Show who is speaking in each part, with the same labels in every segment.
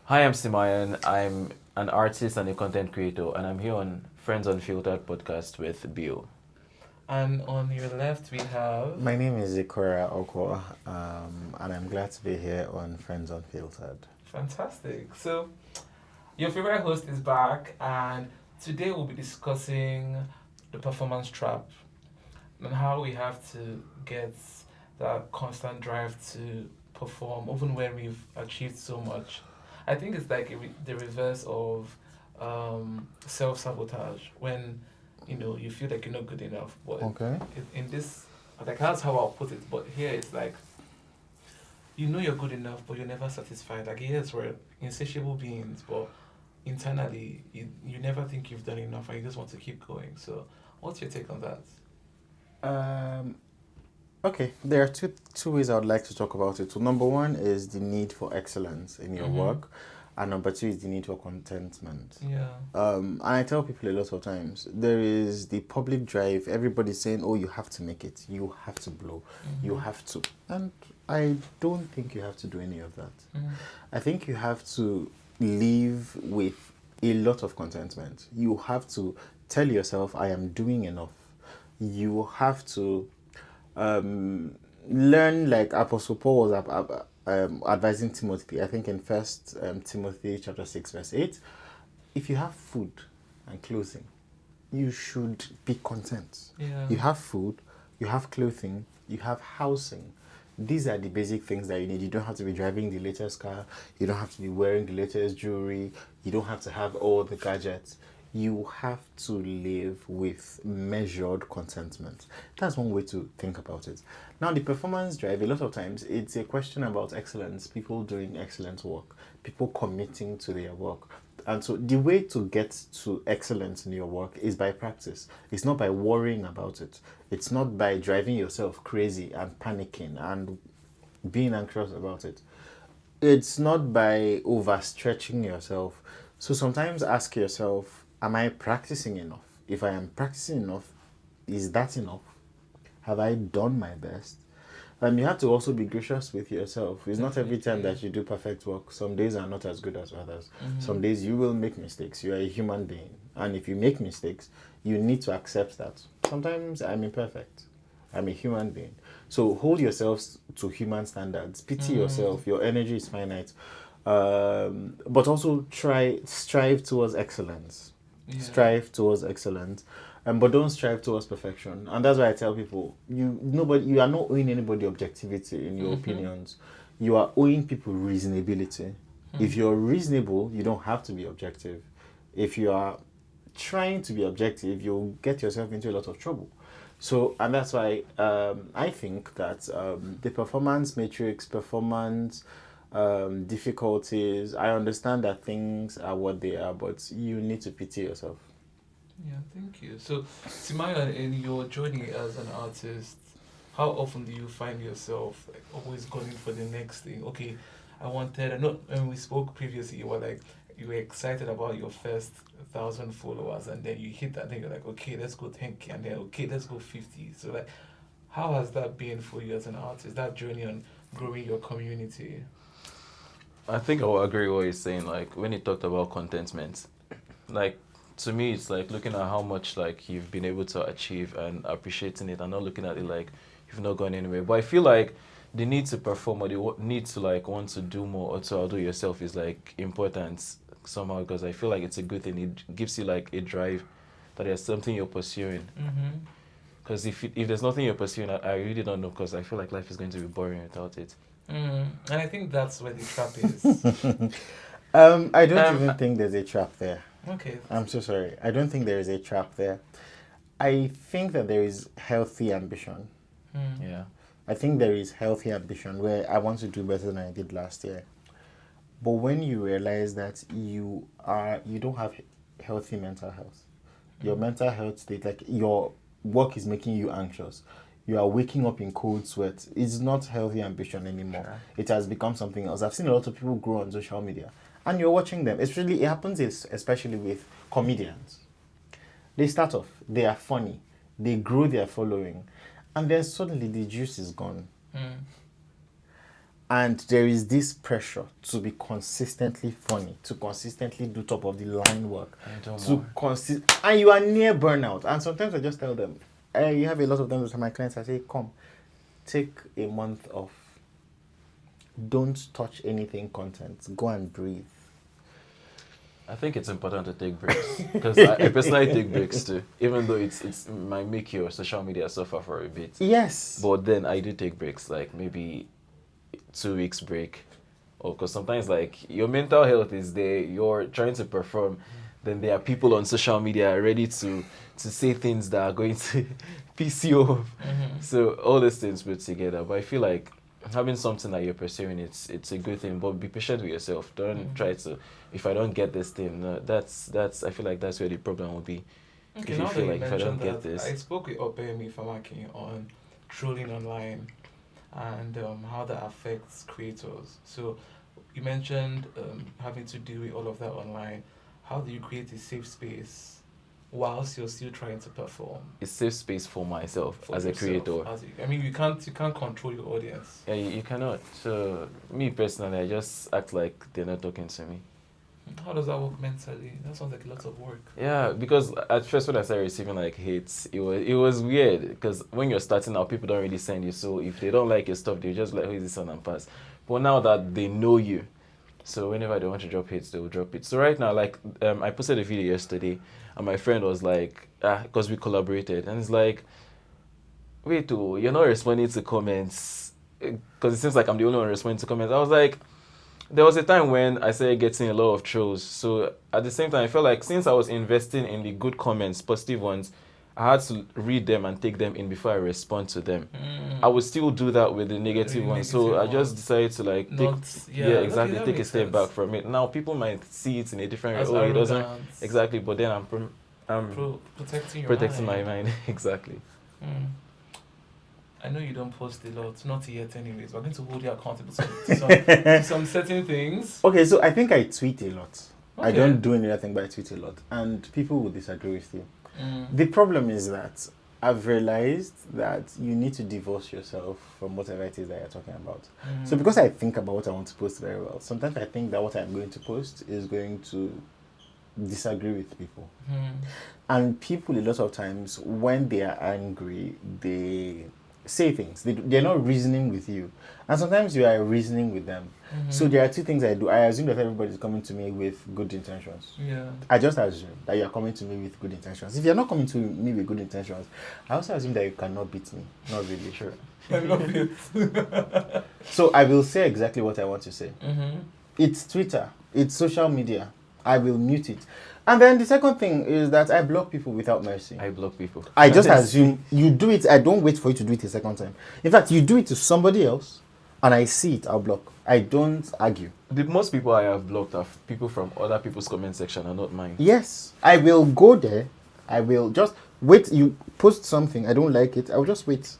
Speaker 1: Hi, I'm Mion. I'm an artist and a content creator, and I'm here on Friends Unfiltered podcast with Bill.
Speaker 2: And on your left, we have.
Speaker 3: My name is Zikora Okwa, and I'm glad to be here on Friends Unfiltered.
Speaker 2: Fantastic. So, your favorite host is back, and today we'll be discussing the performance trap and how we have to get that constant drive to perform, even when we've achieved so much. I think it's like the reverse of self sabotage when you feel like you're not good enough. But
Speaker 3: Okay.
Speaker 2: in this, like that's how I'll put it. But here it's like you know you're good enough, but you're never satisfied. Like yes, we're insatiable beings, but internally you never think you've done enough, and you just want to keep going. So, what's your take on that?
Speaker 3: Um, okay, there are two ways I would like to talk about it. So, number one is the need for excellence in your work, and number two is the need for contentment.
Speaker 2: Yeah.
Speaker 3: And I tell people a lot of times there is the public drive. Everybody's saying, "Oh, you have to make it. You have to blow. You have to," and I don't think you have to do any of that. I think you have to live with a lot of contentment. You have to tell yourself, I am doing enough. You have to learn, like Apostle Paul was advising Timothy, I think in First Timothy chapter 6 verse 8, if you have food and clothing, you should be content.
Speaker 2: Yeah.
Speaker 3: You have food, you have clothing, you have housing. These are the basic things that you need. You don't have to be driving the latest car. You don't have to be wearing the latest jewelry. You don't have to have all the gadgets. You have to live with measured contentment. That's one way to think about it. Now, the performance drive, a lot of times, it's a question about excellence, people doing excellent work, people committing to their work. And so the way to get to excellence in your work is by practice. It's not by worrying about it. It's not by driving yourself crazy and panicking and being anxious about it. It's not by overstretching yourself. So sometimes ask yourself, am I practicing enough? If I am practicing enough, is that enough? Have I done my best? You have to also be gracious with yourself. It's not every time that you do perfect work. Some days are not as good as others. Some days you will make mistakes. You are a human being. And if you make mistakes, you need to accept that. Sometimes I'm imperfect. I'm a human being. So hold yourselves to human standards. Pity yourself. Your energy is finite. But also strive towards excellence.
Speaker 2: Yeah.
Speaker 3: Strive towards excellence. But don't strive towards perfection. And that's why I tell people, you are not owing anybody objectivity in your opinions. You are owing people reasonability. If you're reasonable, you don't have to be objective. If you are trying to be objective, you'll get yourself into a lot of trouble. So, and that's why I think that the performance matrix, performance difficulties, I understand that things are what they are, but you need to pity yourself.
Speaker 2: Yeah, thank you. So, Timaya, in your journey as an artist, how often do you find yourself like always going for the next thing? Okay, I know when we spoke previously, you were excited about your first 1,000 followers, and then you hit that, then you're like, okay, let's go 10K, and then okay, let's go 50. So, like, how has that been for you as an artist? That journey on growing your community?
Speaker 1: I think I will agree with what you're saying. Like when you talked about contentment, like to me, it's like looking at how much like you've been able to achieve and appreciating it, and not looking at it like you've not gone anywhere. But I feel like the need to perform or the need to like want to do more or to outdo yourself is like important somehow, because I feel like it's a good thing. It gives you like a drive that there's something you're pursuing. Because if there's nothing you're pursuing, I really don't know, because I feel like life is going to be boring without it.
Speaker 2: And I think that's where the trap is.
Speaker 3: I don't even think there's a trap there.
Speaker 2: Okay.
Speaker 3: I'm so sorry. I don't think there is a trap there. I think that there is healthy ambition.
Speaker 1: Yeah.
Speaker 3: I think there is healthy ambition where I want to do better than I did last year. But when you realize that you don't have healthy mental health, your mental health state, like your work is making you anxious. You are waking up in cold sweat. It's not healthy ambition anymore.
Speaker 1: Sure.
Speaker 3: It has become something else. I've seen a lot of people grow on social media, and you're watching them. It happens especially with comedians. They start off, they are funny, they grow their following, and then suddenly the juice is gone. And there is this pressure to be consistently funny, to consistently do top of the line work, and you are near burnout. And sometimes I just tell them, you have a lot of them with my clients. I say, come, take a month off. Don't touch anything content. Go and breathe.
Speaker 1: I think it's important to take breaks because I personally take breaks too, even though it's might make your social media suffer for a bit.
Speaker 3: Yes.
Speaker 1: But then I do take breaks, like maybe 2 weeks break, or because sometimes like your mental health is there, you're trying to perform, then there are people on social media ready to say things that are going to piss you off. So all these things put together. But I feel like having something that you're pursuing, it's a good thing, but be patient with yourself. Don't try to, if I don't get this thing, no, that's I feel like that's where the problem will be.
Speaker 2: Okay,
Speaker 1: if
Speaker 2: now
Speaker 1: you feel
Speaker 2: that
Speaker 1: like if I don't
Speaker 2: mentioned
Speaker 1: get
Speaker 2: that,
Speaker 1: this,
Speaker 2: I spoke with Obemi Famaki on trolling online and how that affects creators. So you mentioned having to deal with all of that online. How do you create a safe space whilst you're still trying to perform?
Speaker 1: it's safe space for myself
Speaker 2: For
Speaker 1: as
Speaker 2: yourself,
Speaker 1: a creator.
Speaker 2: I mean, you can't control your audience.
Speaker 1: Yeah, you cannot. So me personally, I just act like they're not talking to me.
Speaker 2: How does that work mentally? That sounds like a lot of work.
Speaker 1: Yeah, because at first when I started receiving like hates, it was weird because when you're starting out, people don't really send you. So if they don't like your stuff, they just like, who is this on and pass. But now that they know you, so whenever they want to drop hits, they will drop it. So right now, like I posted a video yesterday, and my friend was like, because we collaborated, and it's like, wait, oh, you're not responding to comments, because it seems like I'm the only one responding to comments. I was like, there was a time when I started getting a lot of trolls. So at the same time, I felt like since I was investing in the good comments, positive ones, I had to read them and take them in before I respond to them. I would still do that with the negative ones. So I just decided to like take, exactly,
Speaker 2: okay,
Speaker 1: take a step
Speaker 2: sense.
Speaker 1: back from it. Now people might see it in a different way.
Speaker 2: As
Speaker 1: Oh, it doesn't
Speaker 2: arrogance.
Speaker 1: exactly. But then I'm
Speaker 2: Protecting your
Speaker 1: protecting my
Speaker 2: mind.
Speaker 1: mind exactly.
Speaker 2: I know you don't post a lot, not yet anyways. We're going to hold you accountable to some certain things.
Speaker 3: Okay, so I think I tweet a lot. I
Speaker 2: Okay.
Speaker 3: don't do anything, but I tweet a lot. And people will disagree with you. The problem is that I've realized that you need to divorce yourself from whatever it is that you're talking about. So because I think about what I want to post very well, sometimes I think that what I'm going to post is going to disagree with people. And people, a lot of times, when they are angry, they say things. They're not reasoning with you. And sometimes you are reasoning with them. So there are two things I do. I assume that everybody's coming to me with good intentions.
Speaker 2: Yeah.
Speaker 3: I just assume that you are coming to me with good intentions. If you're not coming to me with good intentions, I also assume that you cannot beat me. Not really.
Speaker 1: Sure.
Speaker 2: I love it.
Speaker 3: So I will say exactly what I want to say. It's Twitter. It's social media. I will mute it. And then the second thing is that I block people without mercy.
Speaker 1: I block people.
Speaker 3: I just assume you do it. I don't wait for you to do it a second time. In fact, you do it to somebody else, and I see it, I'll block. I don't argue.
Speaker 1: The most people I have blocked are people from other people's comment section and not mine.
Speaker 3: Yes, I will go there. I will just wait. You post something, I don't like it, I'll just wait.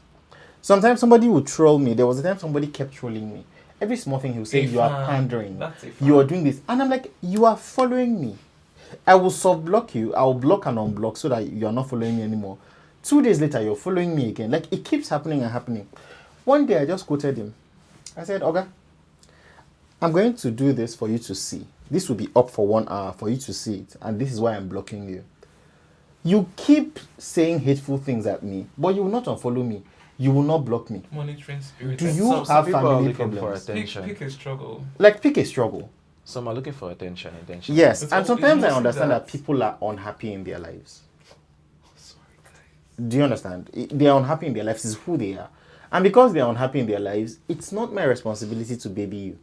Speaker 3: Sometimes somebody will troll me. There was a time somebody kept trolling me. Every small thing he'll say, you are pandering.
Speaker 2: That's a
Speaker 3: You are
Speaker 2: fan.
Speaker 3: doing this. And I'm like, you are following me. I will soft-block you. I'll block and unblock so that you are not following me anymore. 2 days later, you're following me again. Like, it keeps happening and happening. One day, I just quoted him. I said, Oga, I'm going to do this for you to see. This will be up for 1 hour for you to see it. And this is why I'm blocking you. You keep saying hateful things at me, but you will not unfollow me. You will not block me.
Speaker 2: Monitoring spirit.
Speaker 3: Do you
Speaker 1: Some
Speaker 3: have
Speaker 1: people are
Speaker 3: family
Speaker 1: looking for
Speaker 3: problems?
Speaker 1: attention.
Speaker 2: Pick a struggle.
Speaker 3: Like, pick a struggle.
Speaker 1: Some are looking for attention.
Speaker 3: Yes,
Speaker 2: It's
Speaker 3: and
Speaker 2: it's
Speaker 3: sometimes I
Speaker 2: mostly
Speaker 3: understand that
Speaker 2: that.
Speaker 3: people are unhappy in their lives.
Speaker 2: Sorry, guys.
Speaker 3: Do you understand? They are unhappy in their lives. It's who they are. And because they are unhappy in their lives, it's not my responsibility to baby you.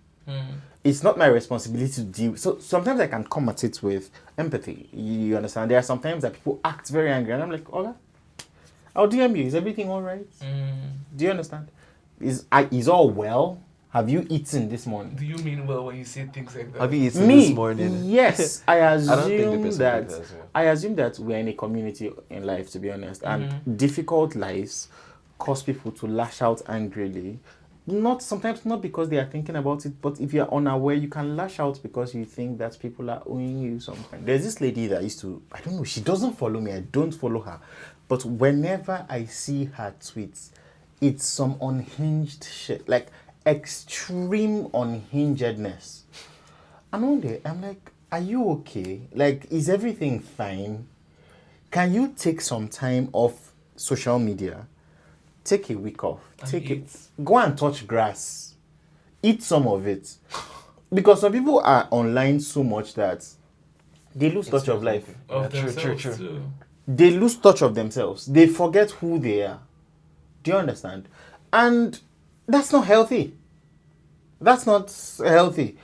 Speaker 3: It's not my responsibility to deal. So sometimes I can come at it with empathy. You understand? There are sometimes that people act very angry, and I'm like, Oga, I'll DM you. Is everything all right? Do you understand? Is all well? Have you eaten this morning?
Speaker 2: Do you mean well when you say things like that?
Speaker 1: Have you eaten
Speaker 3: Me,
Speaker 1: this morning?
Speaker 3: yes. I
Speaker 1: I don't think the
Speaker 3: assume
Speaker 1: person
Speaker 3: that
Speaker 1: thinks as well.
Speaker 3: I assume that we're in a community in life, to be honest, and difficult lives cause people to lash out angrily. Sometimes not because they are thinking about it, but if you're unaware, you can lash out because you think that people are owing you something. There's this lady that used to, I don't know, she doesn't follow me, I don't follow her, but whenever I see her tweets, it's some unhinged shit. Like, extreme unhingedness. And one day, I'm like, are you okay? Like, is everything fine? Can you take some time off social media? Take a week off. Go and touch grass. Eat some of it. Because some people are online so much that they lose touch of life.
Speaker 2: Of
Speaker 1: Yeah,
Speaker 2: themselves
Speaker 1: true.
Speaker 2: too.
Speaker 3: They lose touch of themselves. They forget who they are. Do you understand? And that's not healthy. That's not healthy.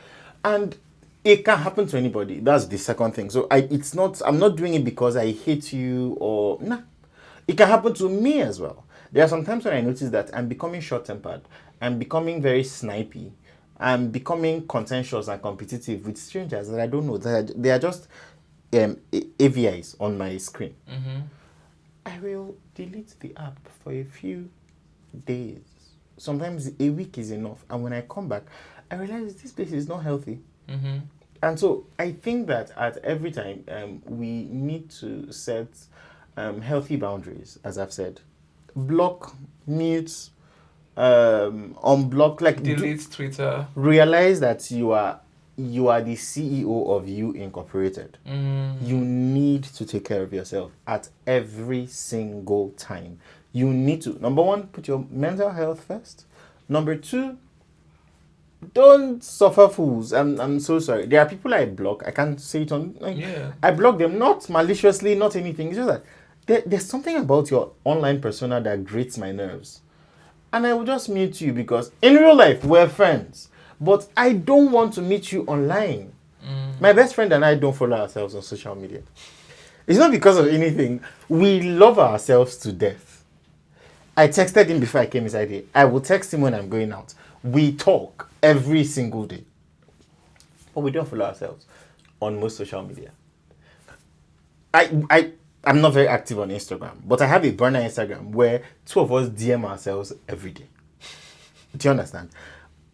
Speaker 3: And it can happen to anybody. That's the second thing. So I'm not doing it because I hate you or nah. It can happen to me as well. There are some times when I notice that I'm becoming short-tempered. I'm becoming very snipey. I'm becoming contentious and competitive with strangers that I don't know. They are just AVIs on my screen.
Speaker 2: Mm-hmm.
Speaker 3: I will delete the app for a few days. Sometimes a week is enough. And when I come back, I realize this place is not healthy.
Speaker 2: Mm-hmm.
Speaker 3: And so I think that at every time we need to set healthy boundaries, as I've said. Block, mute, unblock, like
Speaker 2: Delete Twitter.
Speaker 3: realize that you are the CEO of You Incorporated. You need to take care of yourself at every single time. You need to, number one, put your mental health first. Number two, don't suffer fools. I'm so sorry. There are people I block. I can't say it on. I block them, not maliciously, not anything. It's just that there's something about your online persona that grates my nerves. And I will just mute you because in real life, we're friends. But I don't want to meet you online. My best friend and I don't follow ourselves on social media. It's not because of anything. We love ourselves to death. I texted him before I came inside here. I will text him when I'm going out. We talk every single day. But we don't follow ourselves on most social media. I'm not very active on Instagram, but I have a burner Instagram where two of us DM ourselves every day. Do you understand?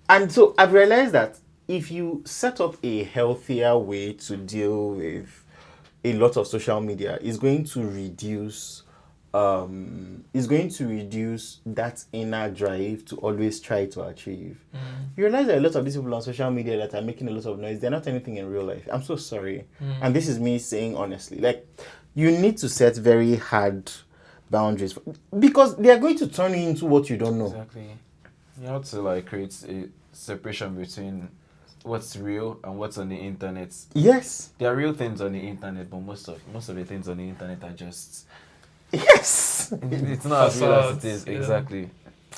Speaker 3: And so I've realized that if you set up a healthier way to deal with a lot of social media, it's going to reduce that inner drive to always try to achieve. You realize that a lot of these people on social media that are making a lot of noise, they're not anything in real life. I'm so sorry. And this is me saying honestly. Like, you need to set very hard boundaries because they are going to turn you into what you don't know.
Speaker 1: Exactly. You have to like create a separation between what's real and what's on the internet.
Speaker 3: Yes.
Speaker 1: There are real things on the internet, but most of the things on the internet are just
Speaker 3: Yes.
Speaker 1: it's not as real as it is.
Speaker 2: Yeah.
Speaker 1: Exactly.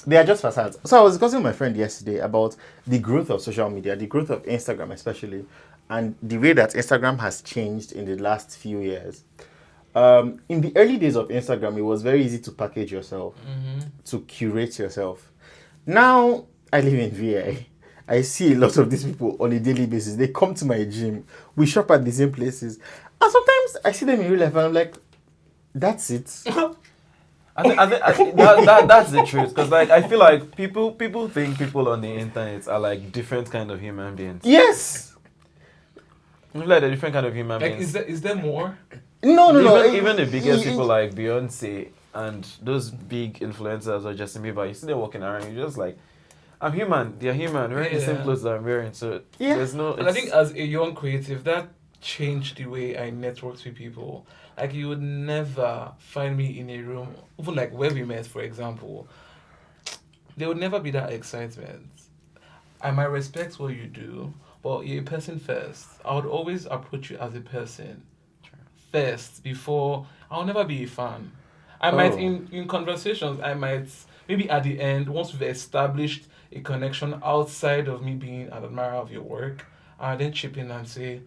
Speaker 3: They are just facades. So I was discussing with my friend yesterday about the growth of social media, the growth of Instagram especially, and the way that Instagram has changed in the last few years. In the early days of Instagram, it was very easy to package yourself, to curate yourself. Now, I live in VI. I see a lot of these people on a daily basis. They come to my gym. We shop at the same places. And sometimes I see them in real life and I'm like, that's it.
Speaker 1: I think that's the truth. Because like I feel like people think people on the internet are like different kind of human beings.
Speaker 3: Yes.
Speaker 1: I feel like they're different kind of human
Speaker 2: Like,
Speaker 1: beings.
Speaker 2: is there more?
Speaker 3: No.
Speaker 1: Even the biggest people like Beyonce and those big influencers or Justin Bieber, you see them walking around, you're just like, I'm human, they're human, wearing the same clothes that I'm wearing. So there's no.
Speaker 2: And I think as a young creative, that changed the way I networked with people. Like, you would never find me in a room, even like where we met, for example. There would never be that excitement. I might respect what you do, but you're a person first. I would always approach you as a person first before. I'll never be a fan. I might in conversations, I might maybe at the end, once we've established a connection outside of me being an admirer of your work, I then chip in and say,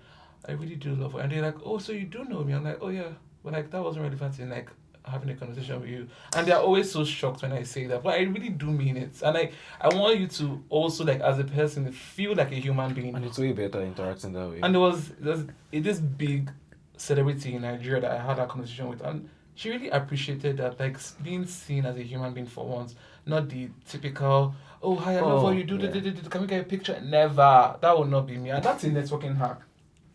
Speaker 2: I really do love it. And they're like, oh, so you do know me? I'm like, oh yeah, but like that wasn't relevant in like having a conversation with you. And they're always so shocked when I say that, but I really do mean it. And I want you to also, like, as a person, feel like a human being.
Speaker 1: And it's way better interacting that way.
Speaker 2: And there was this big celebrity in Nigeria that I had a conversation with, and she really appreciated that, like, being seen as a human being for once, not the typical, oh hi, I love what you do, can we get a picture? Never. That will not be me. And that's a networking hack.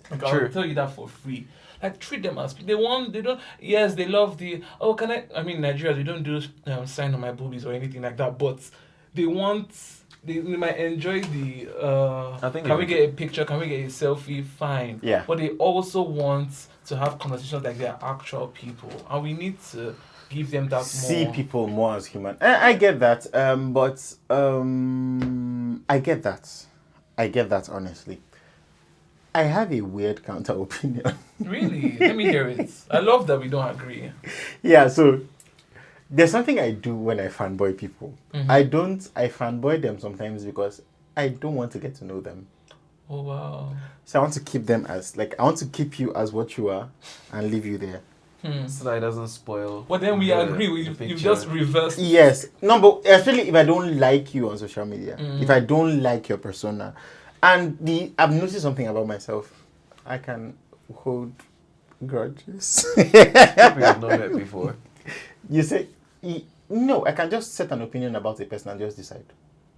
Speaker 2: Like, I'll tell you that for free. Like, treat them as they don't. Yes, they love the. Oh, can I? I mean, Nigeria, they don't do sign on my boobies or anything like that. But they want they might enjoy the
Speaker 1: I think
Speaker 2: can we
Speaker 1: if
Speaker 2: get a picture, can we get a selfie, fine.
Speaker 3: Yeah.
Speaker 2: But they also want to have conversations like they're actual people. And we need to give them that
Speaker 3: See
Speaker 2: more.
Speaker 3: people more as human. I get that. But I get that. I get that honestly. I have a weird counter opinion.
Speaker 2: Really? Let me hear it. I love that we don't agree.
Speaker 3: Yeah, so there's something I do when I fanboy people.
Speaker 2: Mhm.
Speaker 3: I fanboy them sometimes because I don't want to get to know them.
Speaker 2: Oh wow.
Speaker 3: So I want to keep them as, like, I want to keep you as what you are and leave you there.
Speaker 1: so that it doesn't spoil.
Speaker 2: Well, then we
Speaker 1: the-
Speaker 2: agree.
Speaker 1: the
Speaker 2: You've
Speaker 1: picture.
Speaker 2: just reversed.
Speaker 3: Yes. No, but especially if I don't like you on social media.
Speaker 2: Mm.
Speaker 3: If I don't like your persona. And I've noticed something about myself. I can hold grudges.
Speaker 1: People you have not met before.
Speaker 3: You say, no, I can just set an opinion about a person and just decide.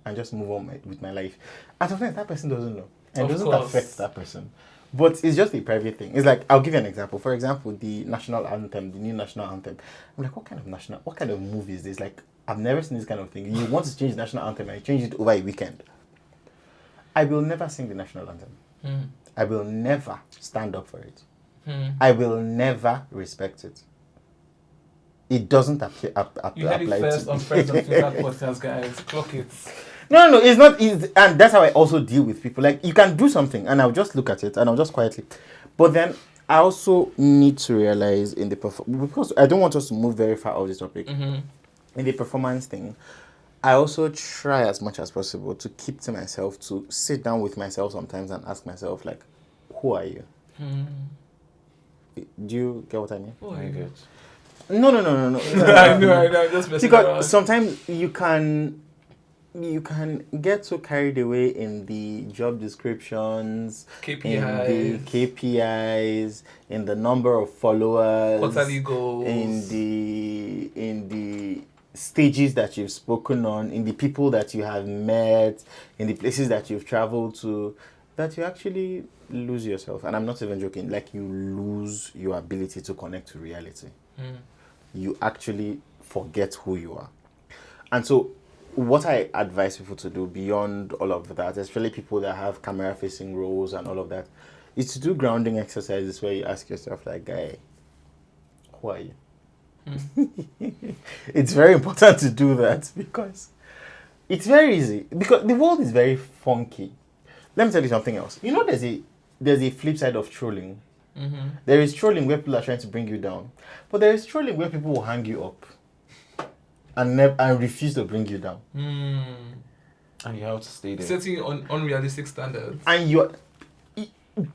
Speaker 3: And just move on with my life. And sometimes that person doesn't know. And it
Speaker 2: Of
Speaker 3: doesn't
Speaker 2: course.
Speaker 3: affect that person. But it's just a private thing. It's like, I'll give you an example. For example, the national anthem, the new national anthem. I'm like, what kind of movie is this? Like, I've never seen this kind of thing. You want to change the national anthem and you change it over a weekend. I will never sing the national anthem.
Speaker 2: Hmm.
Speaker 3: I will never stand up for it.
Speaker 2: Hmm.
Speaker 3: I will never respect it. It doesn't apply
Speaker 2: You heard it first
Speaker 3: to
Speaker 2: on
Speaker 3: me.
Speaker 2: Friends of Twitter podcast, guys. Clock it.
Speaker 3: No, it's not easy. And that's how I also deal with people. Like, you can do something and I'll just look at it and I'll just quietly. But then I also need to realize in the because I don't want us to move very far off this topic.
Speaker 2: Mm-hmm.
Speaker 3: In the performance thing, I also try as much as possible to keep to myself, to sit down with myself sometimes and ask myself, like, who are you?
Speaker 2: Hmm.
Speaker 3: Do you get what I mean?
Speaker 2: Oh,
Speaker 1: I
Speaker 2: you
Speaker 1: get.
Speaker 3: No.
Speaker 2: I know, just messing
Speaker 3: Because
Speaker 2: around.
Speaker 3: sometimes you can get so carried away in the job descriptions, in the KPIs, in the number of followers,
Speaker 2: Quarterly goals.
Speaker 3: in the stages that you've spoken on, in the people that you have met, in the places that you've traveled to, that you actually lose yourself. And I'm not even joking, like, you lose your ability to connect to reality.
Speaker 2: Hmm.
Speaker 3: You actually forget who you are. And so what I advise people to do beyond all of that, especially people that have camera facing roles and all of that, is to do grounding exercises where you ask yourself, like, guy, who are you? It's very important to do that because it's very easy, because the world is very funky. Let me tell you something else. You know, there's a flip side of trolling.
Speaker 2: Mm-hmm.
Speaker 3: There is trolling where people are trying to bring you down, but there is trolling where people will hang you up and refuse to bring you down.
Speaker 1: And you have to stay there.
Speaker 2: Setting on unrealistic standards.
Speaker 3: And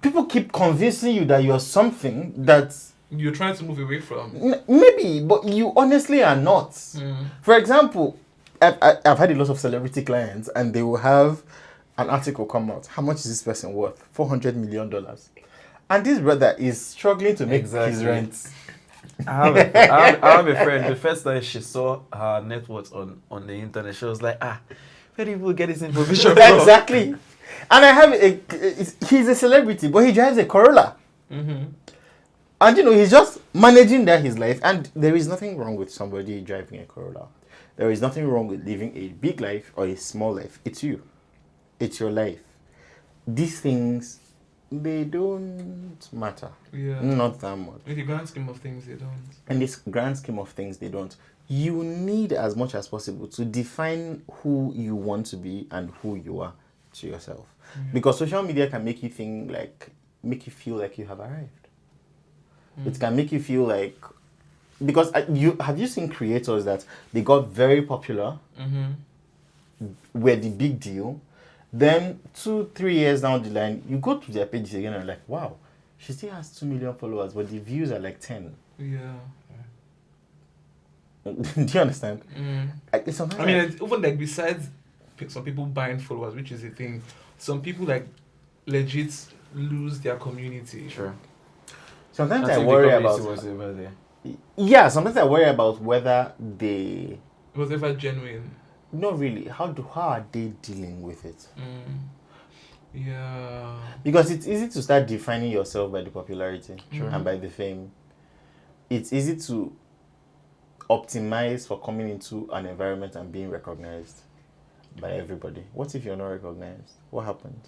Speaker 3: people keep convincing you that you're something that
Speaker 2: You're trying to move away from.
Speaker 3: maybe, but you honestly are not. For example, I've had a lot of celebrity clients, and they will have an article come out. How much is this person worth? $400 million. And this brother is struggling to make his
Speaker 1: Exactly.
Speaker 3: rent.
Speaker 1: I have a friend. The first time she saw her net worth on the internet, she was like, where do people get this information from?
Speaker 3: Exactly. And I have he's a celebrity, but he drives a Corolla.
Speaker 2: Mm-hmm.
Speaker 3: And he's just managing his life. And there is nothing wrong with somebody driving a Corolla. There is nothing wrong with living a big life or a small life. It's you. It's your life. These things, they don't matter.
Speaker 2: Yeah.
Speaker 3: Not that much.
Speaker 2: In the grand scheme of things, they don't.
Speaker 3: In this grand scheme of things, they don't. You need as much as possible to define who you want to be and who you are to yourself. Because social media can make you feel like you have arrived. It can make you feel like, because have you seen creators that they got very popular, were the big deal, then 2-3 years down the line, you go to their pages again and you're like, wow, she still has 2 million followers, but the views are like 10.
Speaker 2: Yeah.
Speaker 3: Do you understand? Sometimes
Speaker 2: I mean, even like besides some people buying followers, which is a thing, some people like legit lose their community.
Speaker 1: Sure.
Speaker 3: Sometimes I
Speaker 1: think the
Speaker 3: worry
Speaker 1: community
Speaker 3: about.
Speaker 1: was over there.
Speaker 3: Yeah, sometimes I worry about whether they.
Speaker 2: It was ever genuine.
Speaker 3: Not really. How are they dealing with it?
Speaker 2: Yeah.
Speaker 3: Because it's easy to start defining yourself by the popularity
Speaker 1: Sure.
Speaker 3: and by the fame. It's easy to optimize for coming into an environment and being recognized. by everybody. What if you're not recognized? What happens?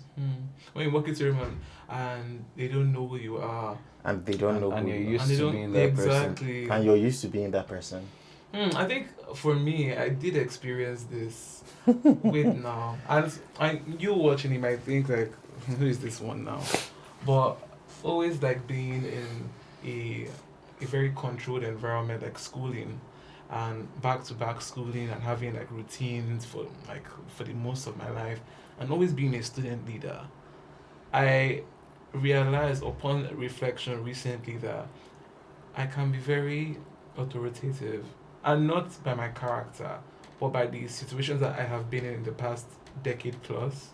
Speaker 2: When you walk into a room and they don't know who you are,
Speaker 3: And they don't know
Speaker 1: And
Speaker 3: who
Speaker 1: you're
Speaker 3: you are.
Speaker 1: used
Speaker 2: and they
Speaker 1: to
Speaker 2: don't
Speaker 1: being that person.
Speaker 2: exactly.
Speaker 3: And you're used to being that person.
Speaker 2: I think for me, I did experience this with now, and you watching it might think like, who is this one now? But always like being in a very controlled environment, like schooling, and back to back schooling, and having like routines for the most of my life, and always being a student leader. I realized upon reflection recently that I can be very authoritative, and not by my character, but by the situations that I have been in the past decade plus.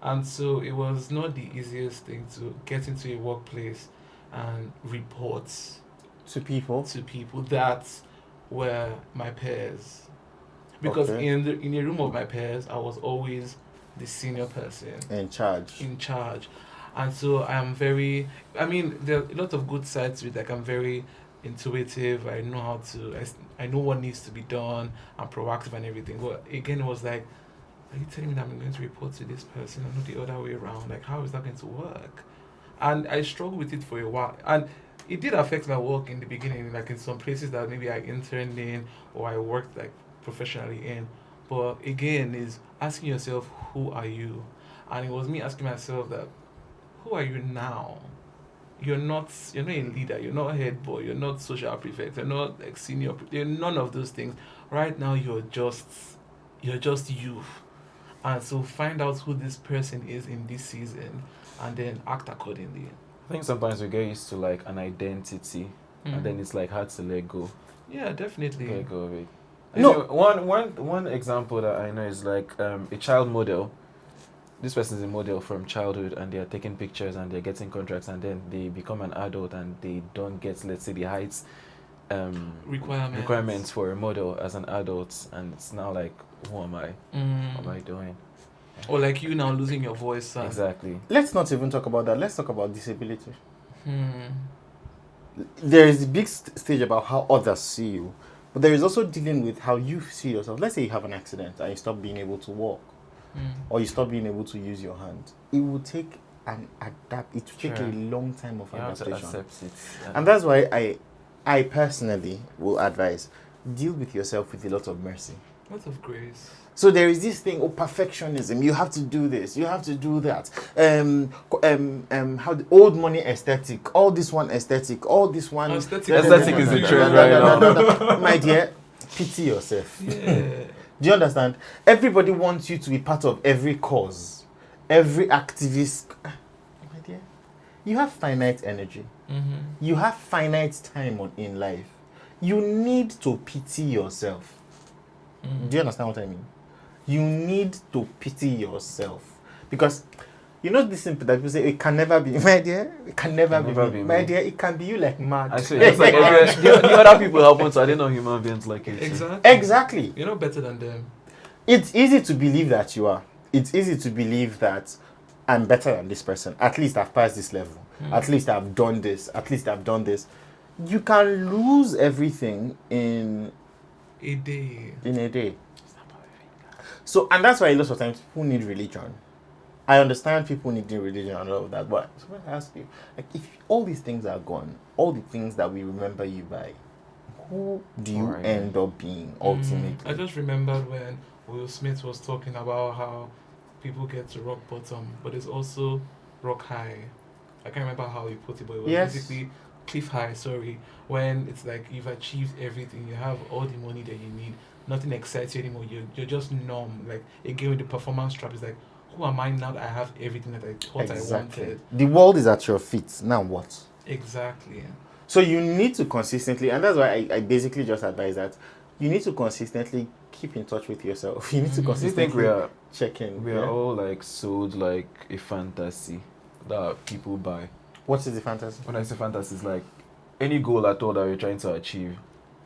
Speaker 2: And so it was not the easiest thing to get into a workplace and report
Speaker 3: To people.
Speaker 2: to people that were my peers. Because
Speaker 3: Okay.
Speaker 2: in a room of my peers, I was always the senior person
Speaker 3: In charge.
Speaker 2: in charge. And so I'm very, I mean, there are a lot of good sides to it. Like, I'm very intuitive. I know how to, I know what needs to be done. I'm proactive and everything. But again, it was like, are you telling me that I'm going to report to this person and not the other way around? Like, how is that going to work? And I struggled with it for a while. And it did affect my work in the beginning, like in some places that maybe I interned in or I worked like professionally in. But again, is asking yourself, who are you? And it was me asking myself that, who are you now? You're not a leader, you're not a head boy, you're not social prefect, you're not like senior, you're none of those things. Right now you're just you. And so find out who this person is in this season and then act accordingly.
Speaker 1: I think sometimes we get used to like an identity, and then it's like hard to let go.
Speaker 2: Yeah, definitely.
Speaker 1: Let go of it.
Speaker 3: No.
Speaker 1: You see, one example that I know is like a child model. This person is a model from childhood, and they are taking pictures and they're getting contracts, and then they become an adult and they don't get, let's say, the heights requirements for a model as an adult, and it's now like, who am I? What am I doing?
Speaker 2: Or like you now losing your voice, son.
Speaker 1: Exactly.
Speaker 3: Let's not even talk about that. Let's talk about disability.
Speaker 2: Hmm.
Speaker 3: There is a big stage about how others see you, but there is also dealing with how you see yourself. Let's say you have an accident and you stop being able to walk, or you stop being able to use your hand. It will take It will take
Speaker 1: Sure.
Speaker 3: a long time of
Speaker 1: You have to
Speaker 3: adaptation,
Speaker 1: accept it.
Speaker 3: and that's why I personally will advise deal with yourself with a lot of mercy.
Speaker 2: Lots of grace.
Speaker 3: So there is this thing, perfectionism. You have to do this. You have to do that. How the old money aesthetic, all this one aesthetic, all this one.
Speaker 1: Aesthetic is the trend right now.
Speaker 3: My dear, pity yourself.
Speaker 2: Yeah.
Speaker 3: Do you understand? Everybody wants you to be part of every cause, every activist. My dear, you have finite energy. You have finite time in life. You need to pity yourself. Do you understand what I mean? You need to pity yourself, because you know this thing that people say, it can never be, my dear, it can never be me. My dear, it can be you like mad.
Speaker 1: Actually, it's like the other people happen, so I didn't know human beings like it. too.
Speaker 3: Exactly.
Speaker 2: You're not better than them.
Speaker 3: It's easy to believe that you are. It's easy to believe that I'm better than this person. At least I've passed this level. At least I've done this. At least I've done this. You can lose everything in
Speaker 2: A day.
Speaker 3: a day. So, and that's why a lot of times people need religion. I understand people needing religion and all of that, but so I ask you, like, if all these things are gone, all the things that we remember you by, who do you
Speaker 1: Right.
Speaker 3: end up being ultimately?
Speaker 2: I just remembered when Will Smith was talking about how people get to rock bottom, but it's also rock high. I can't remember how he put it, but it was
Speaker 3: Yes.
Speaker 2: basically cliff high, when it's like you've achieved everything, you have all the money that you need, nothing excites you anymore, you're just numb. Like, again, with the performance trap, it's like, who am I now that I have everything that I thought I wanted?
Speaker 3: The world is at your feet. Now what?
Speaker 2: Exactly.
Speaker 3: So you need to consistently, and that's why I basically just advise that you need to consistently keep in touch with yourself. You need to
Speaker 2: Mhm.
Speaker 1: Do you think
Speaker 3: consistently check in.
Speaker 1: we are all like sold like a fantasy that people buy?
Speaker 3: What is the fantasy?
Speaker 1: When I say fantasy, it's like any goal at all that you're trying to achieve.